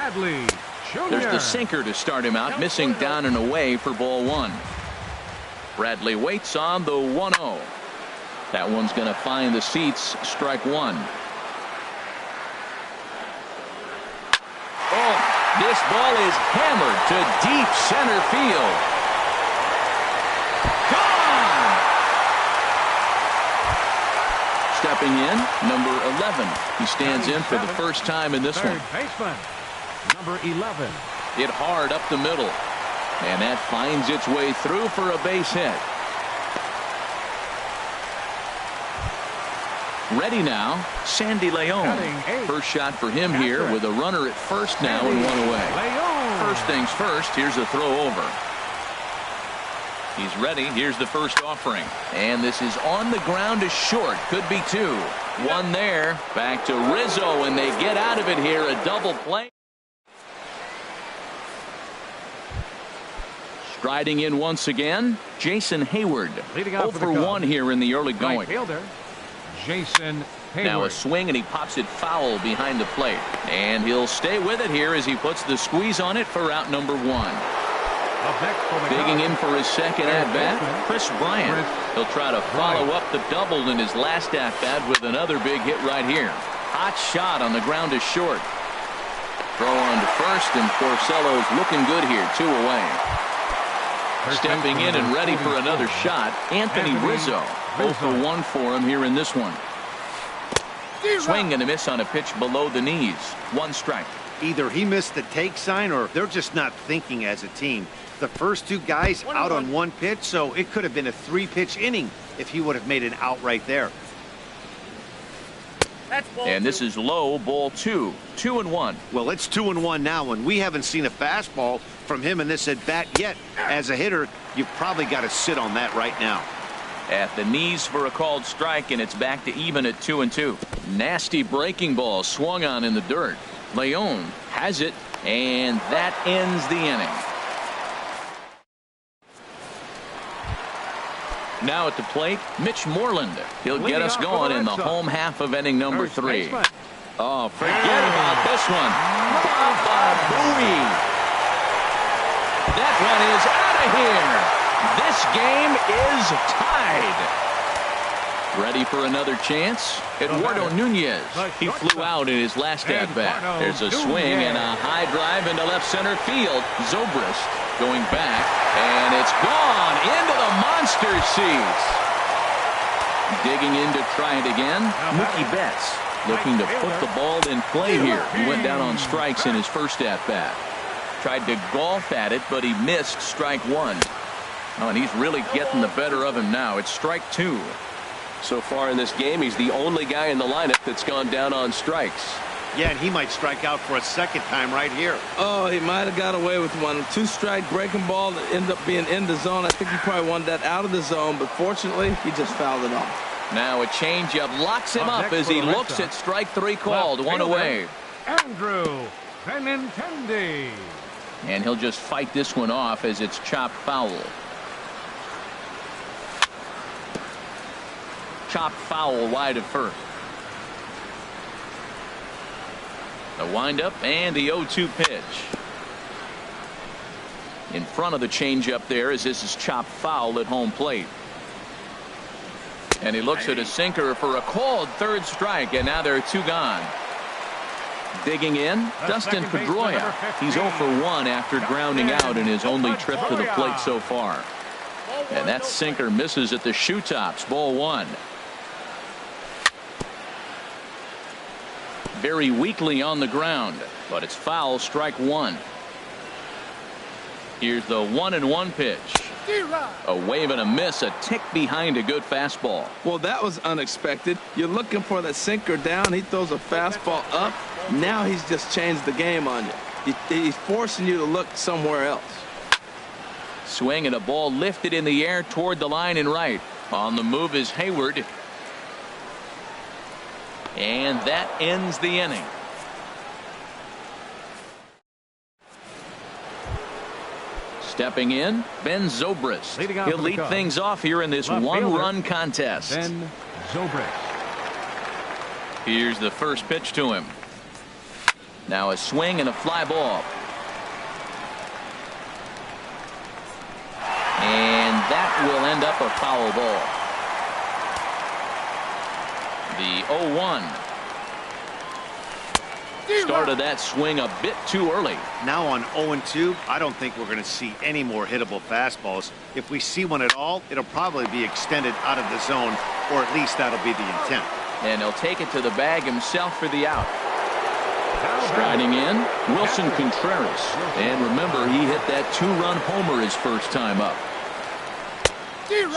There's the sinker to start him out, missing down and away for ball 1. Bradley waits on the 1-0. That one's going to find the seats, strike 1. Oh, this ball is hammered to deep center field. Gone! Stepping in, number 11. He stands in for the first time in this one. Baseman, number 11. Hit hard up the middle. And that finds its way through for a base hit. Ready now, Sandy Leon. First shot for him here with a runner at first now and 1 away. First things first, here's a throw over. He's ready. Here's the first offering. And this is on the ground to short. Could be 2. 1 there. Back to Rizzo, and they get out of it here. A double play. Striding in once again, Jason Hayward. 0 for 1 here in the early going. Jason Hayward. Now a swing, and he pops it foul behind the plate. And he'll stay with it here as he puts the squeeze on it for out number 1. Digging in for his second at-bat, Chris Bryant. He'll try to follow up the double in his last at-bat with another big hit right here. Hot shot on the ground to short. Throw on to first, and Porcello's looking good here, 2 away. Stepping in and ready for another shot, Anthony Rizzo. 0 for 1 for him here in this one. Swing and a miss on a pitch below the knees. 1 strike. Either he missed the take sign or they're just not thinking as a team. The first 2 guys out on 1 pitch, so it could have been a 3-pitch inning if he would have made an out right there. And this is low, ball 2. 2-1. Well, it's 2-1 now, and we haven't seen a fastball from him in this at bat yet. As a hitter, you've probably got to sit on that right now. At the knees for a called strike, and it's back to even at 2-2. Nasty breaking ball swung on in the dirt. Leon has it, and that ends the inning. Now at the plate, Mitch Moreland. He'll get us going in the home half of inning number 3. Oh, forget about this one. Booey. That one is out of here. This game is tied. Ready for another chance? Eduardo Nunez. He flew out in his last at-bat. There's a swing and a high drive into left center field. Zobrist going back, and it's gone into the monster seats. Digging in to try it again. Mookie Betts looking to put the ball in play here. He went down on strikes in his first at-bat. Tried to golf at it, but he missed strike 1. Oh, and he's really getting the better of him now. It's strike 2. So far in this game, he's the only guy in the lineup that's gone down on strikes. Yeah, and he might strike out for a second time right here. Oh, he might have got away with one. 2-strike breaking ball that ended up being in the zone. I think he probably wanted that out of the zone, but fortunately, he just fouled it off. Now a changeup locks him up as he looks at strike 3 called. 1 away. Andrew Benintendi. And he'll just fight this one off as it's chopped foul. Chopped foul wide of first. The windup and the 0-2 pitch. In front of the changeup there as this is chopped foul at home plate. And he looks at a sinker for a called 3rd strike, and now there are 2 gone. Digging in, Dustin Pedroia. He's 0 for 1 after grounding out in his only trip to the plate so far. And that sinker misses at the shoe tops. Ball 1. Very weakly on the ground, but it's foul. Strike 1. Here's the 1-1 pitch. A wave and a miss, a tick behind a good fastball. Well, that was unexpected. You're looking for that sinker down. He throws a fastball up. Now he's just changed the game on you. He's forcing you to look somewhere else. Swing and a ball lifted in the air toward the line and right. On the move is Hayward. And that ends the inning. Stepping in, Ben Zobrist. He'll lead things off here in this 1-run contest. Ben Zobrist. Here's the first pitch to him. Now a swing and a fly ball. And that will end up a foul ball. The 0-1. Started that swing a bit too early. Now on 0-2, I don't think we're going to see any more hittable fastballs. If we see one at all, it'll probably be extended out of the zone, or at least that'll be the intent. And he'll take it to the bag himself for the out. Striding in, Wilson Contreras. And remember, he hit that 2-run homer his first time up.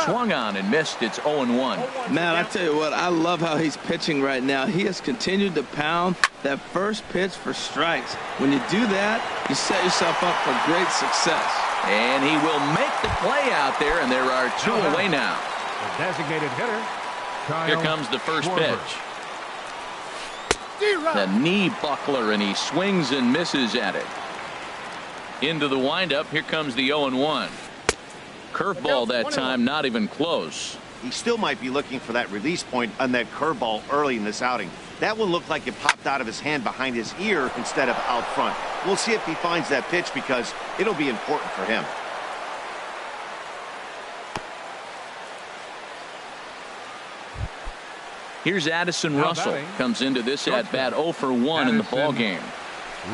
Swung on and missed. It's 0-1. Man, I tell you what, I love how he's pitching right now. He has continued to pound that first pitch for strikes. When you do that, you set yourself up for great success. And he will make the play out there, and there are 2 away now. The designated hitter. Here comes the first pitch. The knee buckler, and he swings and misses at it. Into the windup. Here comes the 0-1. Curveball that time, not even close. He still might be looking for that release point on that curveball early in this outing. That one looked like it popped out of his hand behind his ear instead of out front. We'll see if he finds that pitch because it'll be important for him. Here's Addison Russell. Comes into this at-bat 0 for 1 in the ball game.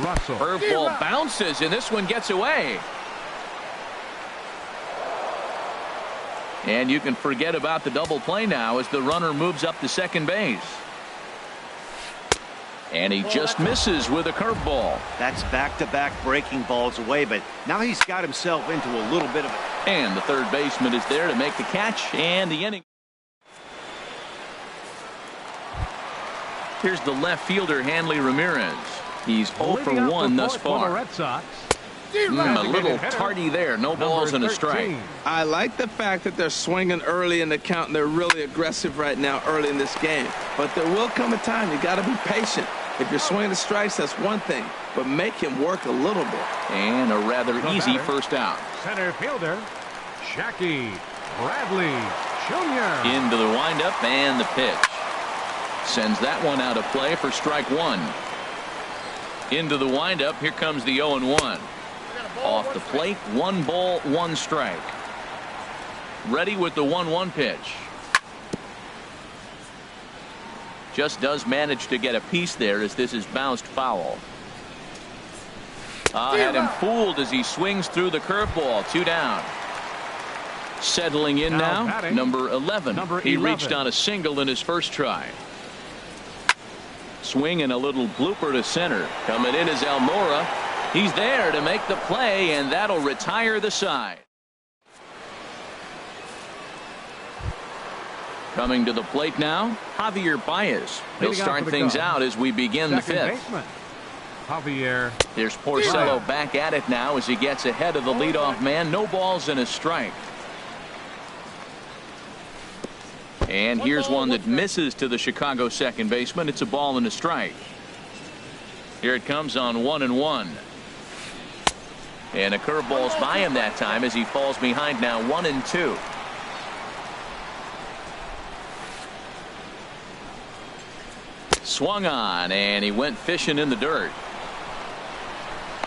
Russell. Curveball bounces, and this one gets away. And you can forget about the double play now as the runner moves up to second base. And he just misses with a curveball. That's back-to-back breaking balls away, but now he's got himself into a little bit of a... And the third baseman is there to make the catch, and the inning. Here's the left fielder, Hanley Ramirez. He's 0 for 1 thus far. Red Sox. A little tardy there. No balls and a strike. I like the fact that they're swinging early in the count, and they're really aggressive right now early in this game. But there will come a time you got to be patient. If you're swinging the strikes, that's one thing, but make him work a little bit. And a rather easy first out. Center fielder, Jackie Bradley Jr. Into the windup and the pitch. Sends that one out of play for strike one. Into the windup. Here comes the 0-1. Off the plate, 1 ball, 1 strike. Ready with the 1-1 pitch. Just does manage to get a piece there as this is bounced foul. Had him fooled as he swings through the curveball. 2 down. Settling in now, number 11. He reached on a single in his first try. Swing and a little blooper to center. Coming in is Almora. He's there to make the play, and that'll retire the side. Coming to the plate now, Javier Baez. He'll start things out as we begin the fifth. Javier. There's Porcello back at it now as he gets ahead of the leadoff man. No balls and a strike. And here's one that misses to the Chicago second baseman. It's a ball and a strike. Here it comes on 1-1. And a curveball's by him that time as he falls behind now 1-2. Swung on and he went fishing in the dirt.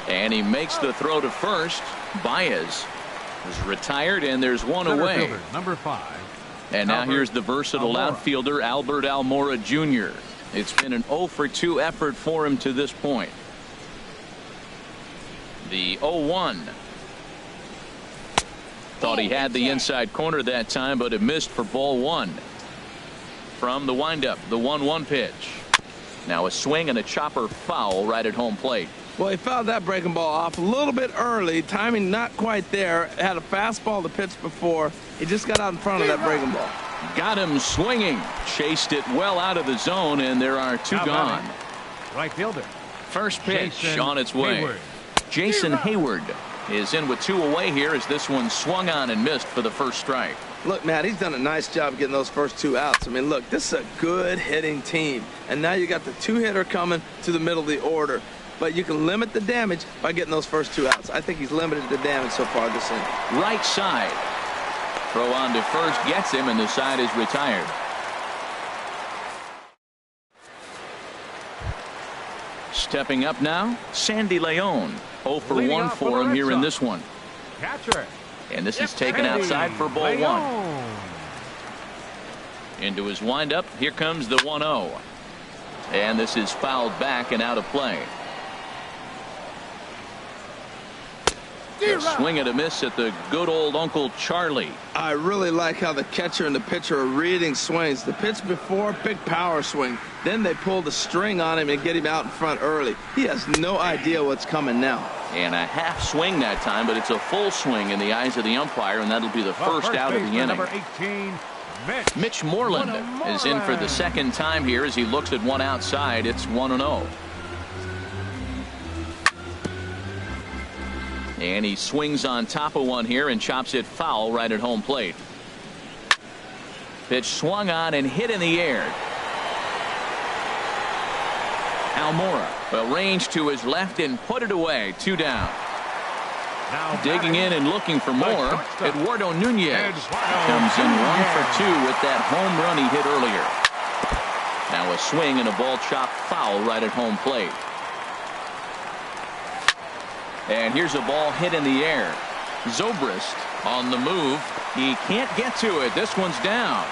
And he makes the throw to first. Baez is retired and there's one away. Fielder, number 5. And now here's the versatile outfielder Albert Almora Jr. It's been an 0 for 2 effort for him to this point. The 0-1. Thought he had the inside corner that time, but it missed for ball 1. From the windup, the 1-1 pitch. Now a swing and a chopper foul right at home plate. Well, he fouled that breaking ball off a little bit early. Timing not quite there. Had a fastball to pitch before. He just got out in front of that breaking ball. Got him swinging. Chased it well out of the zone, and there are 2 gone. Right fielder. First pitch Jason on its way. Hayward. Jason Hayward is in with 2 away here as this one swung on and missed for the first strike. Look, Matt, he's done a nice job getting those first 2 outs. I mean, look, this is a good hitting team. And now you got the 2-hitter coming to the middle of the order. But you can limit the damage by getting those first 2 outs. I think he's limited the damage so far this inning. Right side. Throw on to first gets him, and the side is retired. Stepping up now, Sandy Leon. 0 for 1 for him here in this one. Catcher. And this is taken outside for ball 1. Into his windup. Here comes the 1-0. And this is fouled back and out of play. A swing and a miss at the good old Uncle Charlie. I really like how the catcher and the pitcher are reading swings. The pitch before, big power swing. Then they pull the string on him and get him out in front early. He has no idea what's coming now. And a half swing that time, but it's a full swing in the eyes of the umpire, and that'll be the first out of the inning. Number 18, Mitch Moreland is in for the second time here as he looks at one outside. It's 1-0. And he swings on top of one here and chops it foul right at home plate. Pitch swung on and hit in the air. Almora will range to his left and put it away. 2 down. Now digging in and looking for more. Eduardo Nunez comes in 1 for 2 with that home run he hit earlier. Now a swing and a ball chopped foul right at home plate. And here's a ball hit in the air. Zobrist on the move. He can't get to it. This one's down.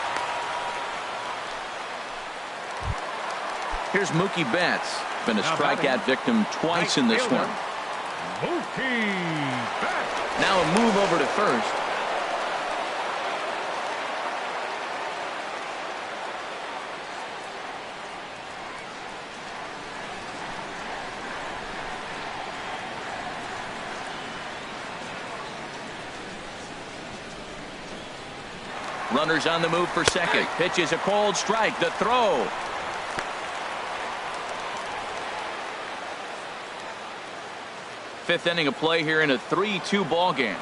Here's Mookie Betts. Been a strikeout victim twice in this one. Mookie Betts. Now a move over to first. Runners on the move for second. Pitch is a cold strike. The throw. Fifth inning of play here in a 3-2 ball game.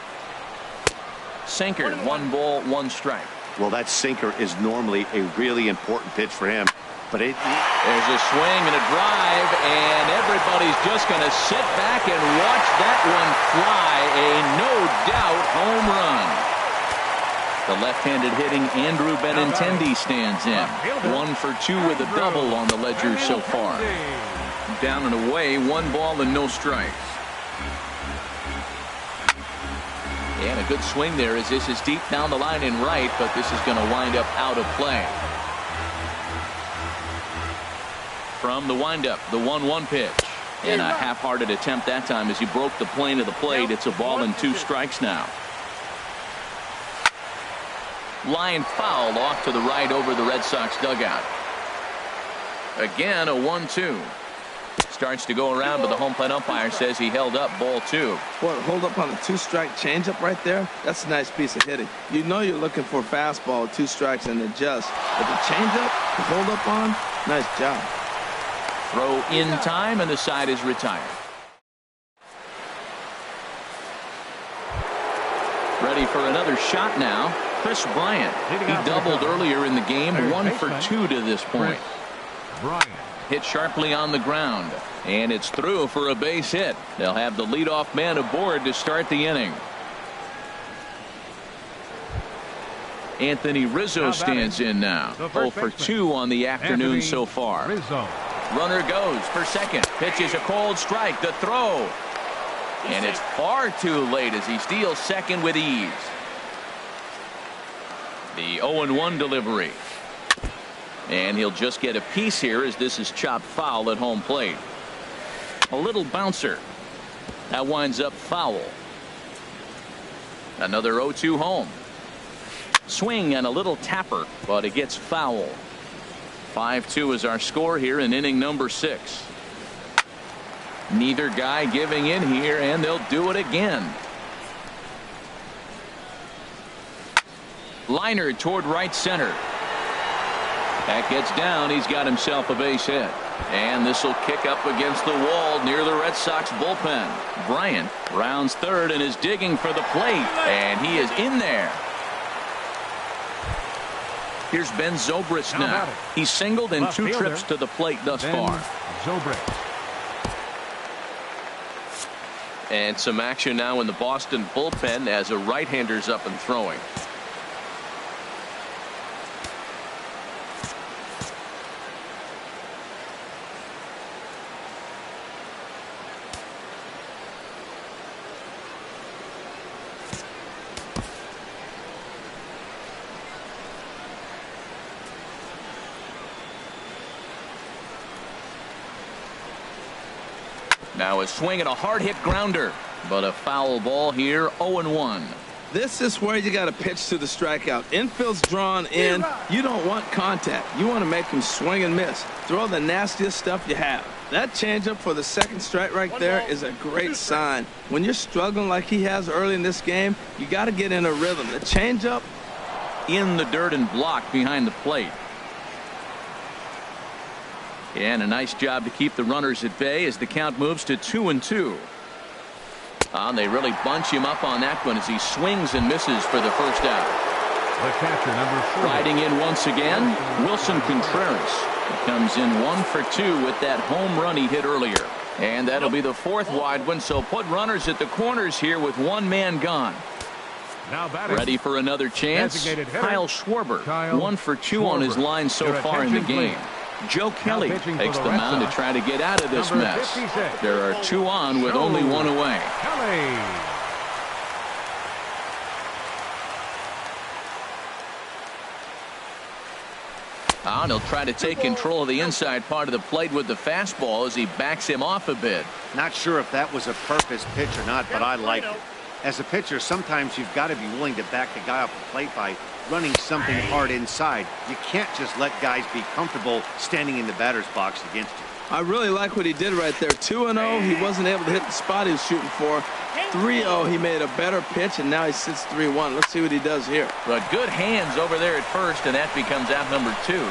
Sinker, 1 ball, 1 strike. Well, that sinker is normally a really important pitch for him. But there's a swing and a drive, and everybody's just going to sit back and watch that one fly. A no-doubt home run. The left-handed hitting Andrew Benintendi stands in. 1 for 2 with a double on the ledger so far. Down and away, 1 ball and no strikes. And a good swing there as this is deep down the line in right, but this is going to wind up out of play. From the windup, the 1-1 pitch. And a half-hearted attempt that time as he broke the plane of the plate. It's a ball and 2 strikes now. Line foul off to the right over the Red Sox dugout. Again, a 1-2. Starts to go around, but the home plate umpire says he held up ball 2. What, hold up on a 2-strike changeup right there? That's a nice piece of hitting. You know you're looking for a fastball with 2 strikes and adjust. But the changeup, the hold up on, nice job. Throw in time, and the side is retired. Ready for another shot now. Chris Bryant. He doubled earlier in the game. 1 for 2 to this point. Bryant. Hit sharply on the ground, and it's through for a base hit. They'll have the leadoff man aboard to start the inning. Anthony Rizzo stands in now. 0 for 2 on the afternoon so far. Runner goes for second. Pitch is a cold strike. The throw. And it's far too late as he steals second with ease. The 0-1 delivery. And he'll just get a piece here as this is chopped foul at home plate. A little bouncer. That winds up foul. Another 0-2 home. Swing and a little tapper, but it gets foul. 5-2 is our score here in inning number 6. Neither guy giving in here, and they'll do it again. Liner toward right center. That gets down. He's got himself a base hit. And this will kick up against the wall near the Red Sox bullpen. Bryant rounds third and is digging for the plate. And he is in there. Here's Ben Zobrist now. He's singled in 2 trips to the plate thus far. Zobrist. And some action now in the Boston bullpen as a right-hander's up and throwing. Now a swing and a hard hit grounder, but a foul ball here. 0-1. This is where you got to pitch to the strikeout. Infield's drawn in. You don't want contact. You want to make him swing and miss. Throw the nastiest stuff you have. That changeup for the second strike right there is a great sign. When you're struggling like he has early in this game, you got to get in a rhythm. The changeup in the dirt and blocked behind the plate. And a nice job to keep the runners at bay as the count moves to 2-2. They really bunch him up on that one as he swings and misses for the first out. The catcher, number 4. Riding in once again, Wilson Contreras. He comes in 1 for 2 with that home run he hit earlier. And that'll be the 4th wide one, so put runners at the corners here with 1 man gone. Now batting. Ready for another chance. Kyle Schwarber, 1 for 2 on his line so far in the game. Joe Kelly takes the mound to try to get out of this mess. 56. There are 2 on with only 1 away. Kelly. And he'll try to take control of the inside part of the plate with the fastball as he backs him off a bit. Not sure if that was a purpose pitch or not, but I like it. As a pitcher, sometimes you've got to be willing to back the guy off the plate by running something hard inside. You can't just let guys be comfortable standing in the batter's box against you. I really like what he did right there. 2-0, he wasn't able to hit the spot he was shooting for. 3-0, he made a better pitch, and now he sits 3-1. Let's see what he does here. But good hands over there at first, and that becomes out number 2.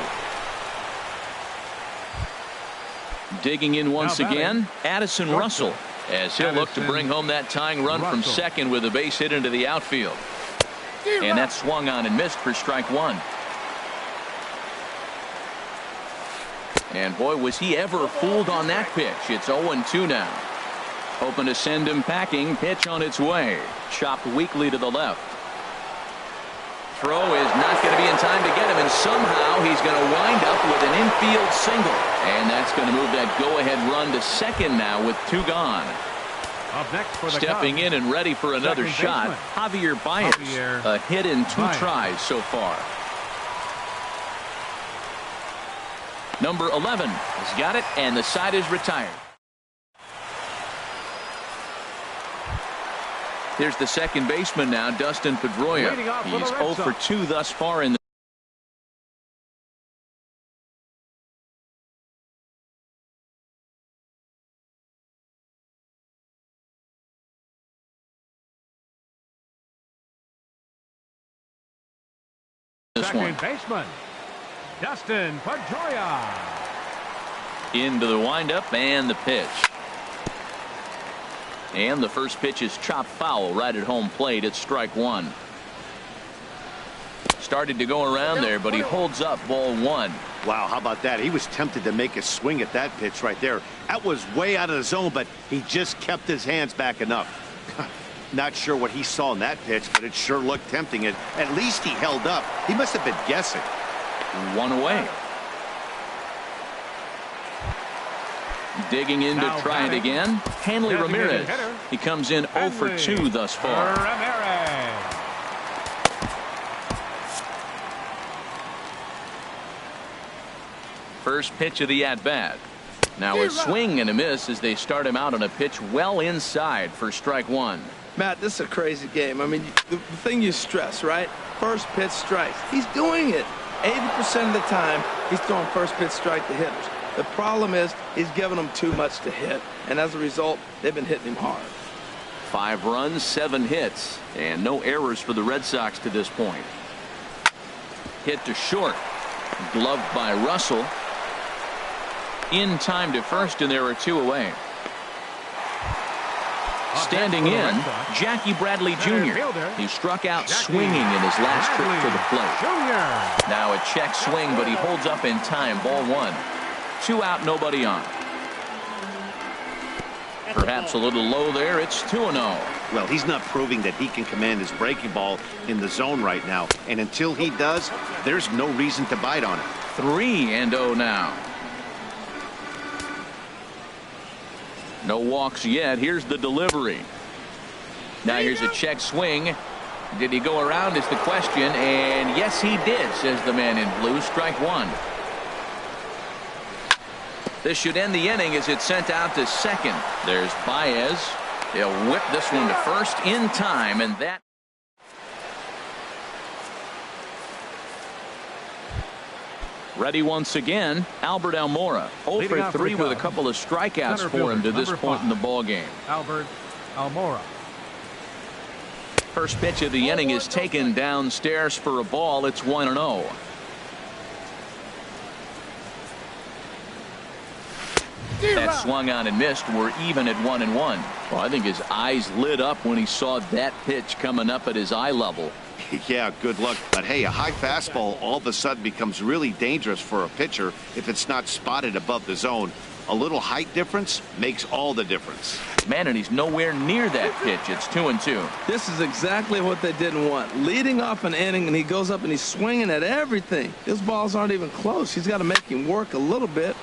Digging in once again, Addison Russell, as he'll look to bring home that tying run from second with a base hit into the outfield. And that swung on and missed for strike 1. And boy, was he ever fooled on that pitch. It's 0-2 now. Hoping to send him packing. Pitch on its way. Chopped weakly to the left. Throw is not going to be in time to get him, and somehow he's going to wind up with an infield single. And that's going to move that go-ahead run to second now with 2 gone. Up next for the Stepping Cubs, in and ready for another shot, Javier Baez. A hit in 2 tries so far. Number 11 has got it, and the side is retired. Here's the second baseman now, Dustin Pedroia. He's 0 for 2 thus far in the second baseman, Dustin Pedroia. Into the windup and the pitch. And the first pitch is chopped foul right at home plate. It's strike 1. Started to go around there, but he holds up ball 1. Wow, how about that? He was tempted to make a swing at that pitch right there. That was way out of the zone, but he just kept his hands back enough. Not sure what he saw in that pitch, but it sure looked tempting. At least he held up. He must have been guessing. 1 away. Digging in to try it again. Hanley Ramirez. He comes in 0 for 2 thus far. First pitch of the at-bat. Now a swing and a miss as they start him out on a pitch well inside for strike 1. Matt, this is a crazy game. I mean, the thing you stress, right? First pitch strikes. He's doing it. 80% of the time, he's throwing first pitch strike to hitters. The problem is he's giving them too much to hit, and as a result, they've been hitting him hard. 5 runs, 7 hits, and no errors for the Red Sox to this point. Hit to short. Gloved by Russell. In time to first, and there are 2 away. Standing in, Jackie Bradley Jr. He struck out swinging in his last trip to the plate. Now a check swing, but he holds up in time. Ball 1. 2 out, nobody on. Perhaps a little low there. It's 2-0. Well, he's not proving that he can command his breaking ball in the zone right now. And until he does, there's no reason to bite on it. 3-0 now. No walks yet. Here's the delivery. Now here's a check swing. Did he go around is the question. And yes, he did, says the man in blue. Strike 1. This should end the inning as it's sent out to second. There's Baez. They'll whip this one to first in time, and that. Ready once again, Albert Almora. 0 for 3 with a couple of strikeouts for him to this point in the ball game. Albert Almora. First pitch of the inning is taken downstairs for a ball. It's 1-0. That swung on and missed. We're even at 1-1. Well, I think his eyes lit up when he saw that pitch coming up at his eye level. Yeah, good luck. But hey, a high fastball all of a sudden becomes really dangerous for a pitcher if it's not spotted above the zone. A little height difference makes all the difference. Man, and he's nowhere near that pitch. It's 2-2. This is exactly what they didn't want. Leading off an inning, and he goes up and he's swinging at everything. His balls aren't even close. He's got to make him work a little bit.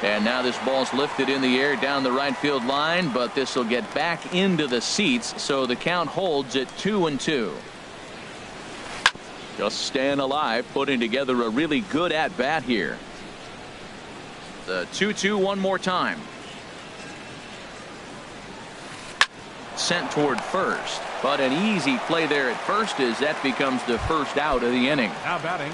And now this ball's lifted in the air down the right field line, but this will get back into the seats, so the count holds at 2-2. Just staying alive, putting together a really good at-bat here. The 2-2 one more time. Sent toward first, but an easy play there at first as that becomes the first out of the inning. Now batting.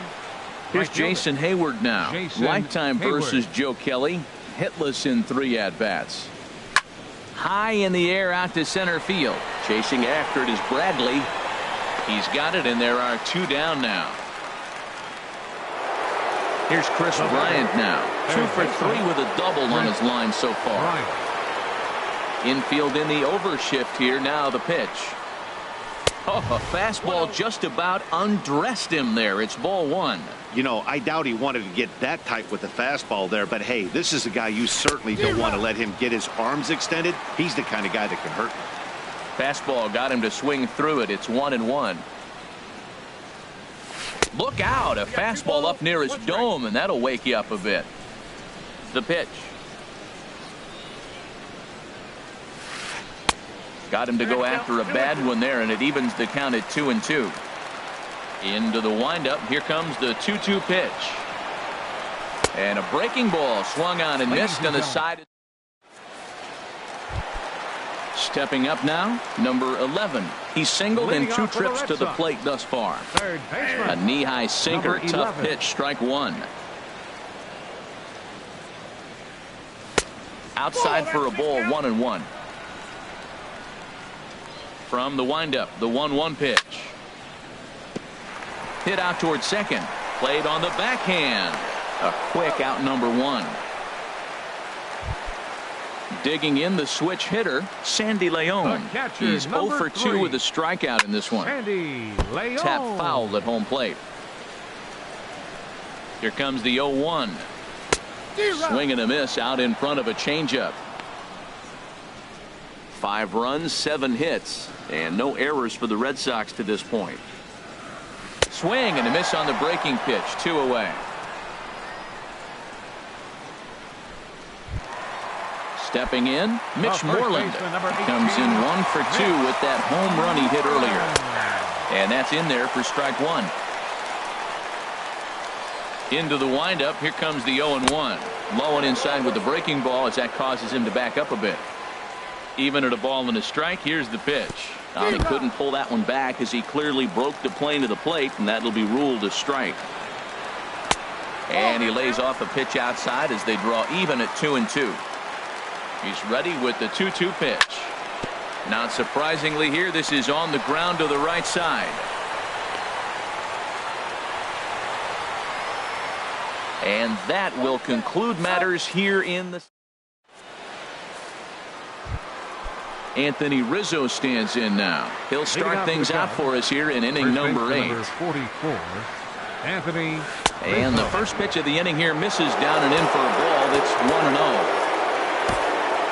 Here's Jason Hayward now. Lifetime versus Joe Kelly. hitless in 3 at-bats. High in the air out to center field. Chasing after it is Bradley. He's got it, and there are 2 down now. Here's Chris Bryant now. 2 for 3 with a double on his line so far. Infield in the overshift here. Now the pitch. Oh, a fastball just about undressed him there. It's ball 1. You know, I doubt he wanted to get that tight with the fastball there, but hey, this is a guy you certainly don't want to let him get his arms extended. He's the kind of guy that can hurt you. Fastball got him to swing through it. It's 1-1. Look out, a fastball up near his dome, and that'll wake you up a bit. The pitch. Got him to go after a bad one there, and it evens the count at 2-2. Into the windup. Here comes the 2-2 pitch. And a breaking ball swung on and missed on the side. Stepping up now, number 11. He's singled in 2 trips to the plate thus far. A knee-high sinker, tough pitch, strike 1. Outside for a ball, 1-1. From the windup, the 1-1 pitch. Hit out towards second. Played on the backhand. A quick out, number 1. Digging in the switch hitter, Sandy Leon. He's 0 for 2 with a strikeout in this one. Tap foul at home plate. Here comes the 0-1. Swing and a miss out in front of a changeup. 5 runs, 7 hits, and no errors for the Red Sox to this point. Swing and a miss on the breaking pitch. 2 away. Stepping in, Mitch Moreland comes in 1 for 2 with that home run he hit earlier. And that's in there for strike 1. Into the windup. Here comes the 0-1. Low and inside with the breaking ball as that causes him to back up a bit. Even at a ball and a strike. Here's the pitch. He couldn't pull that one back as he clearly broke the plane to the plate, and that'll be ruled a strike. And he lays off a pitch outside as they draw even at 2-2. He's ready with the 2-2 pitch. Not surprisingly here, this is on the ground to the right side. And that will conclude matters here in the... Anthony Rizzo stands in now. He'll start things out for us here in inning number 8. 44, Anthony. And the first pitch of the inning here misses down and in for a ball. That's 1-0.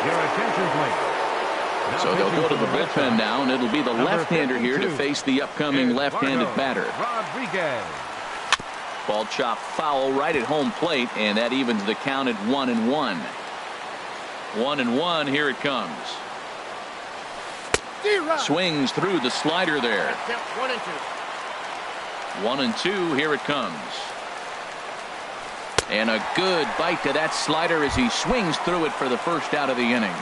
Your attention, please. So they'll go to the bullpen now, and it'll be the left-hander here to face the upcoming left-handed batter. Rodriguez. Ball chopped foul right at home plate, and that evens the count at 1-1. 1-1. Here it comes. Swings through the slider there. 1-2. Here it comes. And a good bite to that slider as he swings through it for the first out of the inning.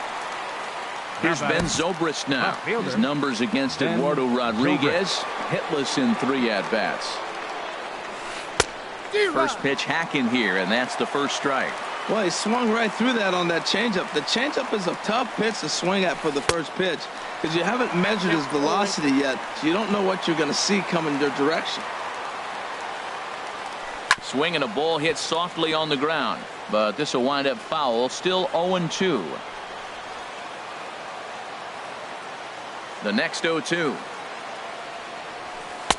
Here's Ben Zobrist now. His numbers against Eduardo Rodriguez. Hitless in 3 at-bats. First pitch hack in here, and that's the first strike. Well, he swung right through that on that changeup. The changeup is a tough pitch to swing at for the first pitch because you haven't measured his velocity yet, so you don't know what you're going to see coming your direction. Swing and a ball hit softly on the ground, but this will wind up foul. Still 0-2. The next 0-2.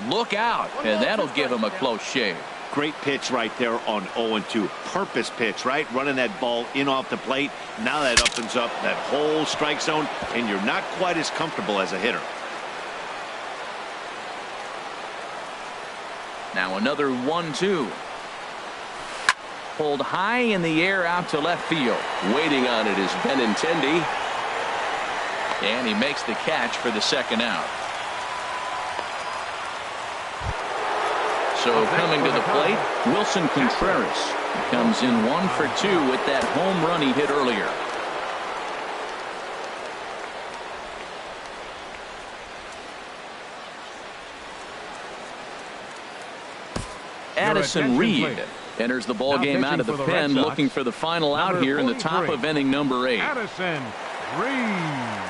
Look out, and that'll give him a close shave. Great pitch right there on 0-2. Purpose pitch, right? Running that ball in off the plate. Now that opens up that whole strike zone, and you're not quite as comfortable as a hitter. Now another 1-2. Pulled high in the air out to left field. Waiting on it is Benintendi. And he makes the catch for the second out. So coming to the plate, Wilson Contreras. He comes in 1 for 2 with that home run he hit earlier. Addison Reed Enters the ball game out of the pen, looking for the final out here in the top of inning number 8. Addison Reed.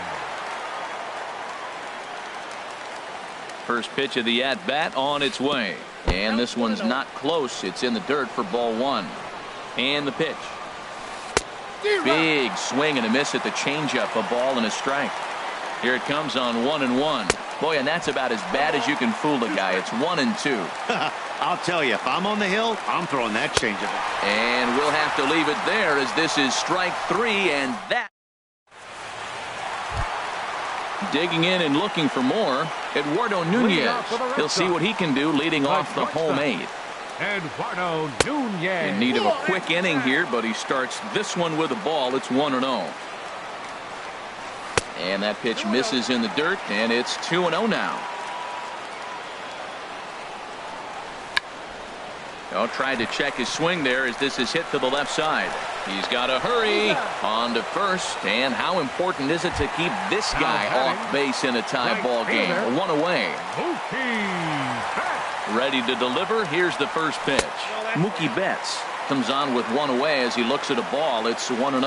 First pitch of the at-bat on its way. And this one's not close. It's in the dirt for ball 1. And the pitch. Big swing and a miss at the changeup. A ball and a strike. Here it comes on 1-1. Boy, and that's about as bad as you can fool a guy. It's 1-2. I'll tell you, if I'm on the hill, I'm throwing that changeup. And we'll have to leave it there as this is strike 3, and that. Digging in and looking for more, Eduardo Nunez. He'll see what he can do leading off the home 8. Eduardo Nunez. In need of a quick inning here, but he starts this one with a ball. It's 1-0. And that pitch misses in the dirt, and it's 2-0 now. Tried to check his swing there as this is hit to the left side. He's got to hurry on to first. And how important is it to keep this guy off base in a tie ball game? 1 away. Ready to deliver. Here's the first pitch. Mookie Betts comes on with 1 away as he looks at a ball. It's 1-0.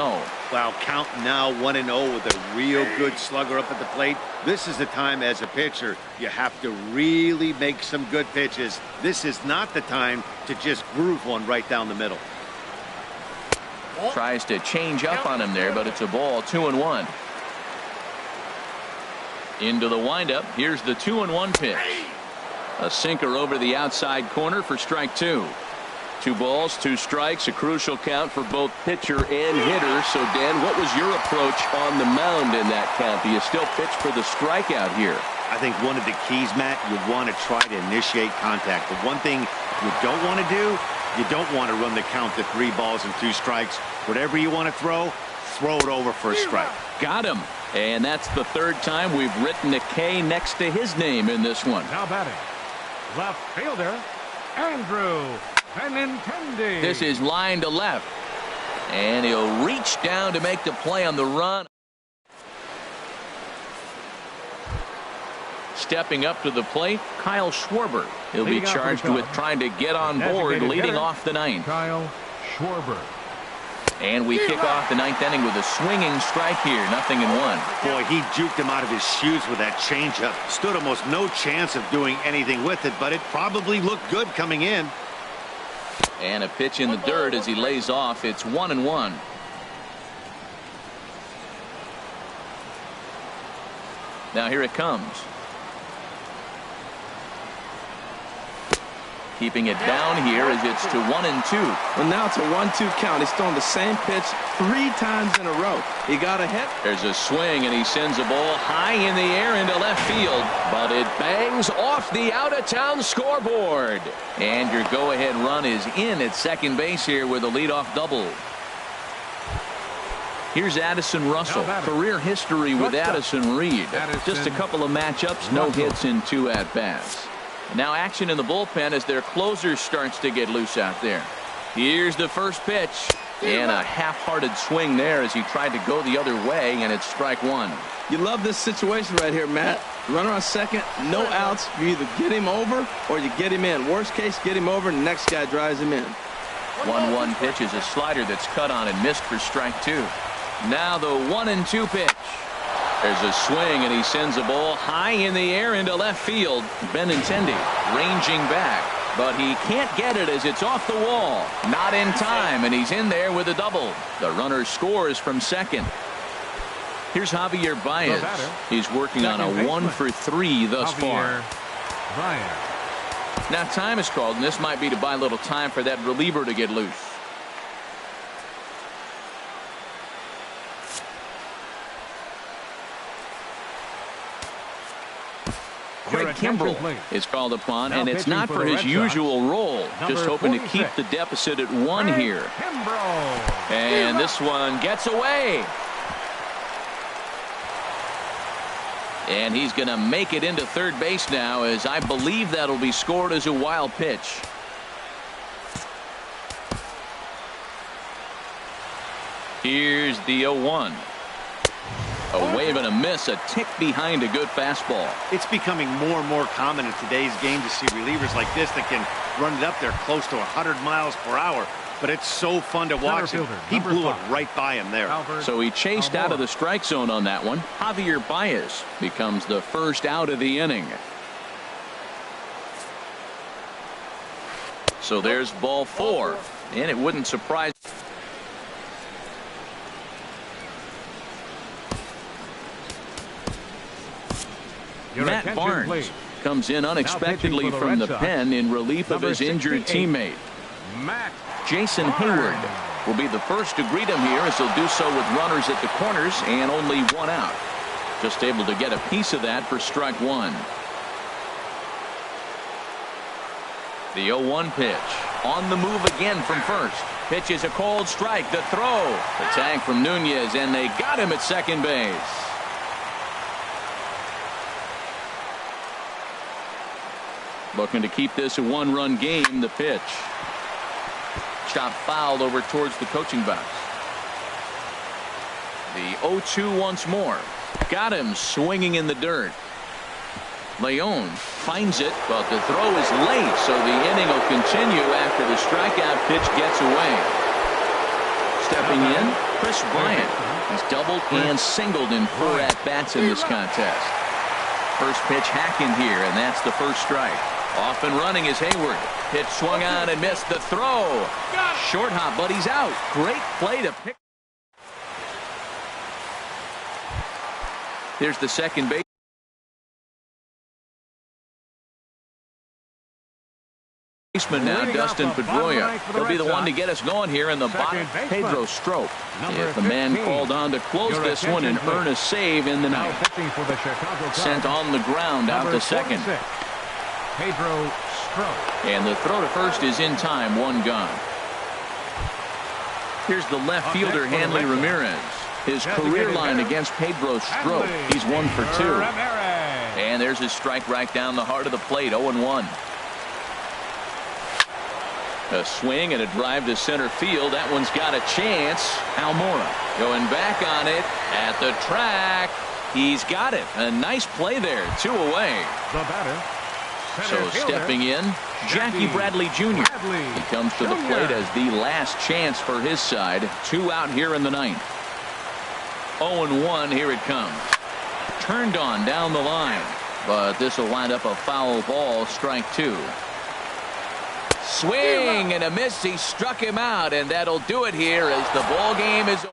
Wow, count now 1-0 with a real good slugger up at the plate. This is the time as a pitcher you have to really make some good pitches. This is not the time to just groove one right down the middle. Tries to change up on him there, but it's a ball. 2-1. Into the windup. Here's the 2-1 pitch. A sinker over the outside corner for strike 2. 2 balls, 2 strikes, a crucial count for both pitcher and hitter. So, Dan, what was your approach on the mound in that count? Do you still pitch for the strikeout here? I think one of the keys, Matt, you want to try to initiate contact. The one thing you don't want to do, you don't want to run the count to 3 balls and 2 strikes. Whatever you want to throw it over for a strike. Got him. And that's the 3rd time we've written a K next to his name in this one. Now batting, left fielder, Andrew Benintendi. This is line to left. And he'll reach down to make the play on the run. Stepping up to the plate, Kyle Schwarber. He'll be charged with trying to get on board leading off the 9th. Kyle Schwarber. And we kick off the 9th inning with a swinging strike here. 0-1. Boy, he juked him out of his shoes with that changeup. Stood almost no chance of doing anything with it, but it probably looked good coming in. And a pitch in the dirt as he lays off. It's 1-1. Now here it comes. Keeping it down here as it's to 1-2. Well, now it's a 1-2 count. He's thrown the same pitch 3 times in a row. He got a hit. There's a swing, and he sends a ball high in the air into left field. But it bangs off the out-of-town scoreboard. And your go-ahead run is in at second base here with a leadoff double. Here's Addison Russell. Career history with Addison Reed. Just a couple of matchups, no hits in 2 at-bats. Now action in the bullpen as their closer starts to get loose out there. Here's the first pitch. And a half-hearted swing there as he tried to go the other way, and it's strike 1. You love this situation right here, Matt. Runner on second, no outs. You either get him over or you get him in. Worst case, get him over, and the next guy drives him in. 1-1 pitch is a slider that's cut on and missed for strike 2. Now the 1-2 pitch. There's a swing, and he sends a ball high in the air into left field. Benintendi ranging back, but he can't get it as it's off the wall. Not in time, and he's in there with a double. The runner scores from second. Here's Javier Baez. He's working on a 1-for-3 thus far. Now time is called, and this might be to buy a little time for that reliever to get loose. Craig Kimbrell is called upon, and it's not for his usual role. Just hoping to keep the deficit at 1 here. And this one gets away. And he's going to make it into third base now, as I believe that'll be scored as a wild pitch. Here's the 0-1. A wave and a miss, a tick behind a good fastball. It's becoming more and more common in today's game to see relievers like this that can run it up there close to 100 miles per hour. But it's so fun to watch. He blew it right by him there. So he chased out of the strike zone on that one. Javier Baez becomes the first out of the inning. So there's ball 4, and it wouldn't surprise. Matt Barnes comes in unexpectedly from the pen in relief of his injured teammate. Jason Hayward will be the first to greet him here, as he'll do so with runners at the corners and only 1 out. Just able to get a piece of that for strike 1. The 0-1 pitch. On the move again from first. Pitch is a cold strike. The throw. The tag from Nunez, and they got him at second base. Looking to keep this a 1-run game. The pitch. Shot fouled over towards the coaching box. The 0-2 once more. Got him swinging in the dirt. Leon finds it, but the throw is late, so the inning will continue after the strikeout pitch gets away. Stepping in, Chris Bryant. He's doubled and singled in 4 at-bats in this contest. First pitch hacking here, and that's the first strike. Off and running is Hayward. Pitch swung on and missed. The throw. Short hop, but he's out. Great play to pick. Here's the second base. Baseman now, Dustin Pedroia. He'll be the one to get us going here in the bottom. Pedro Strop. If the man called on to close this one and earn a save in the ninth. Sent on the ground out to second. Pedro Strop. And the throw to first is in time. 1 gone. Here's the left fielder, Hanley Ramirez. His career line against Pedro Strop. He's 1 for 2. And there's his strike right down the heart of the plate. 0-1. A swing and a drive to center field. That one's got a chance. Almora going back on it at the track. He's got it. A nice play there. 2 away. The batter. So stepping in, Jackie Bradley Jr. He comes to the plate as the last chance for his side. 2 out here in the ninth. 0-1. Here it comes. Turned on down the line, but this will wind up a foul ball. Strike 2. Swing and a miss. He struck him out, and that'll do it here as the ball game is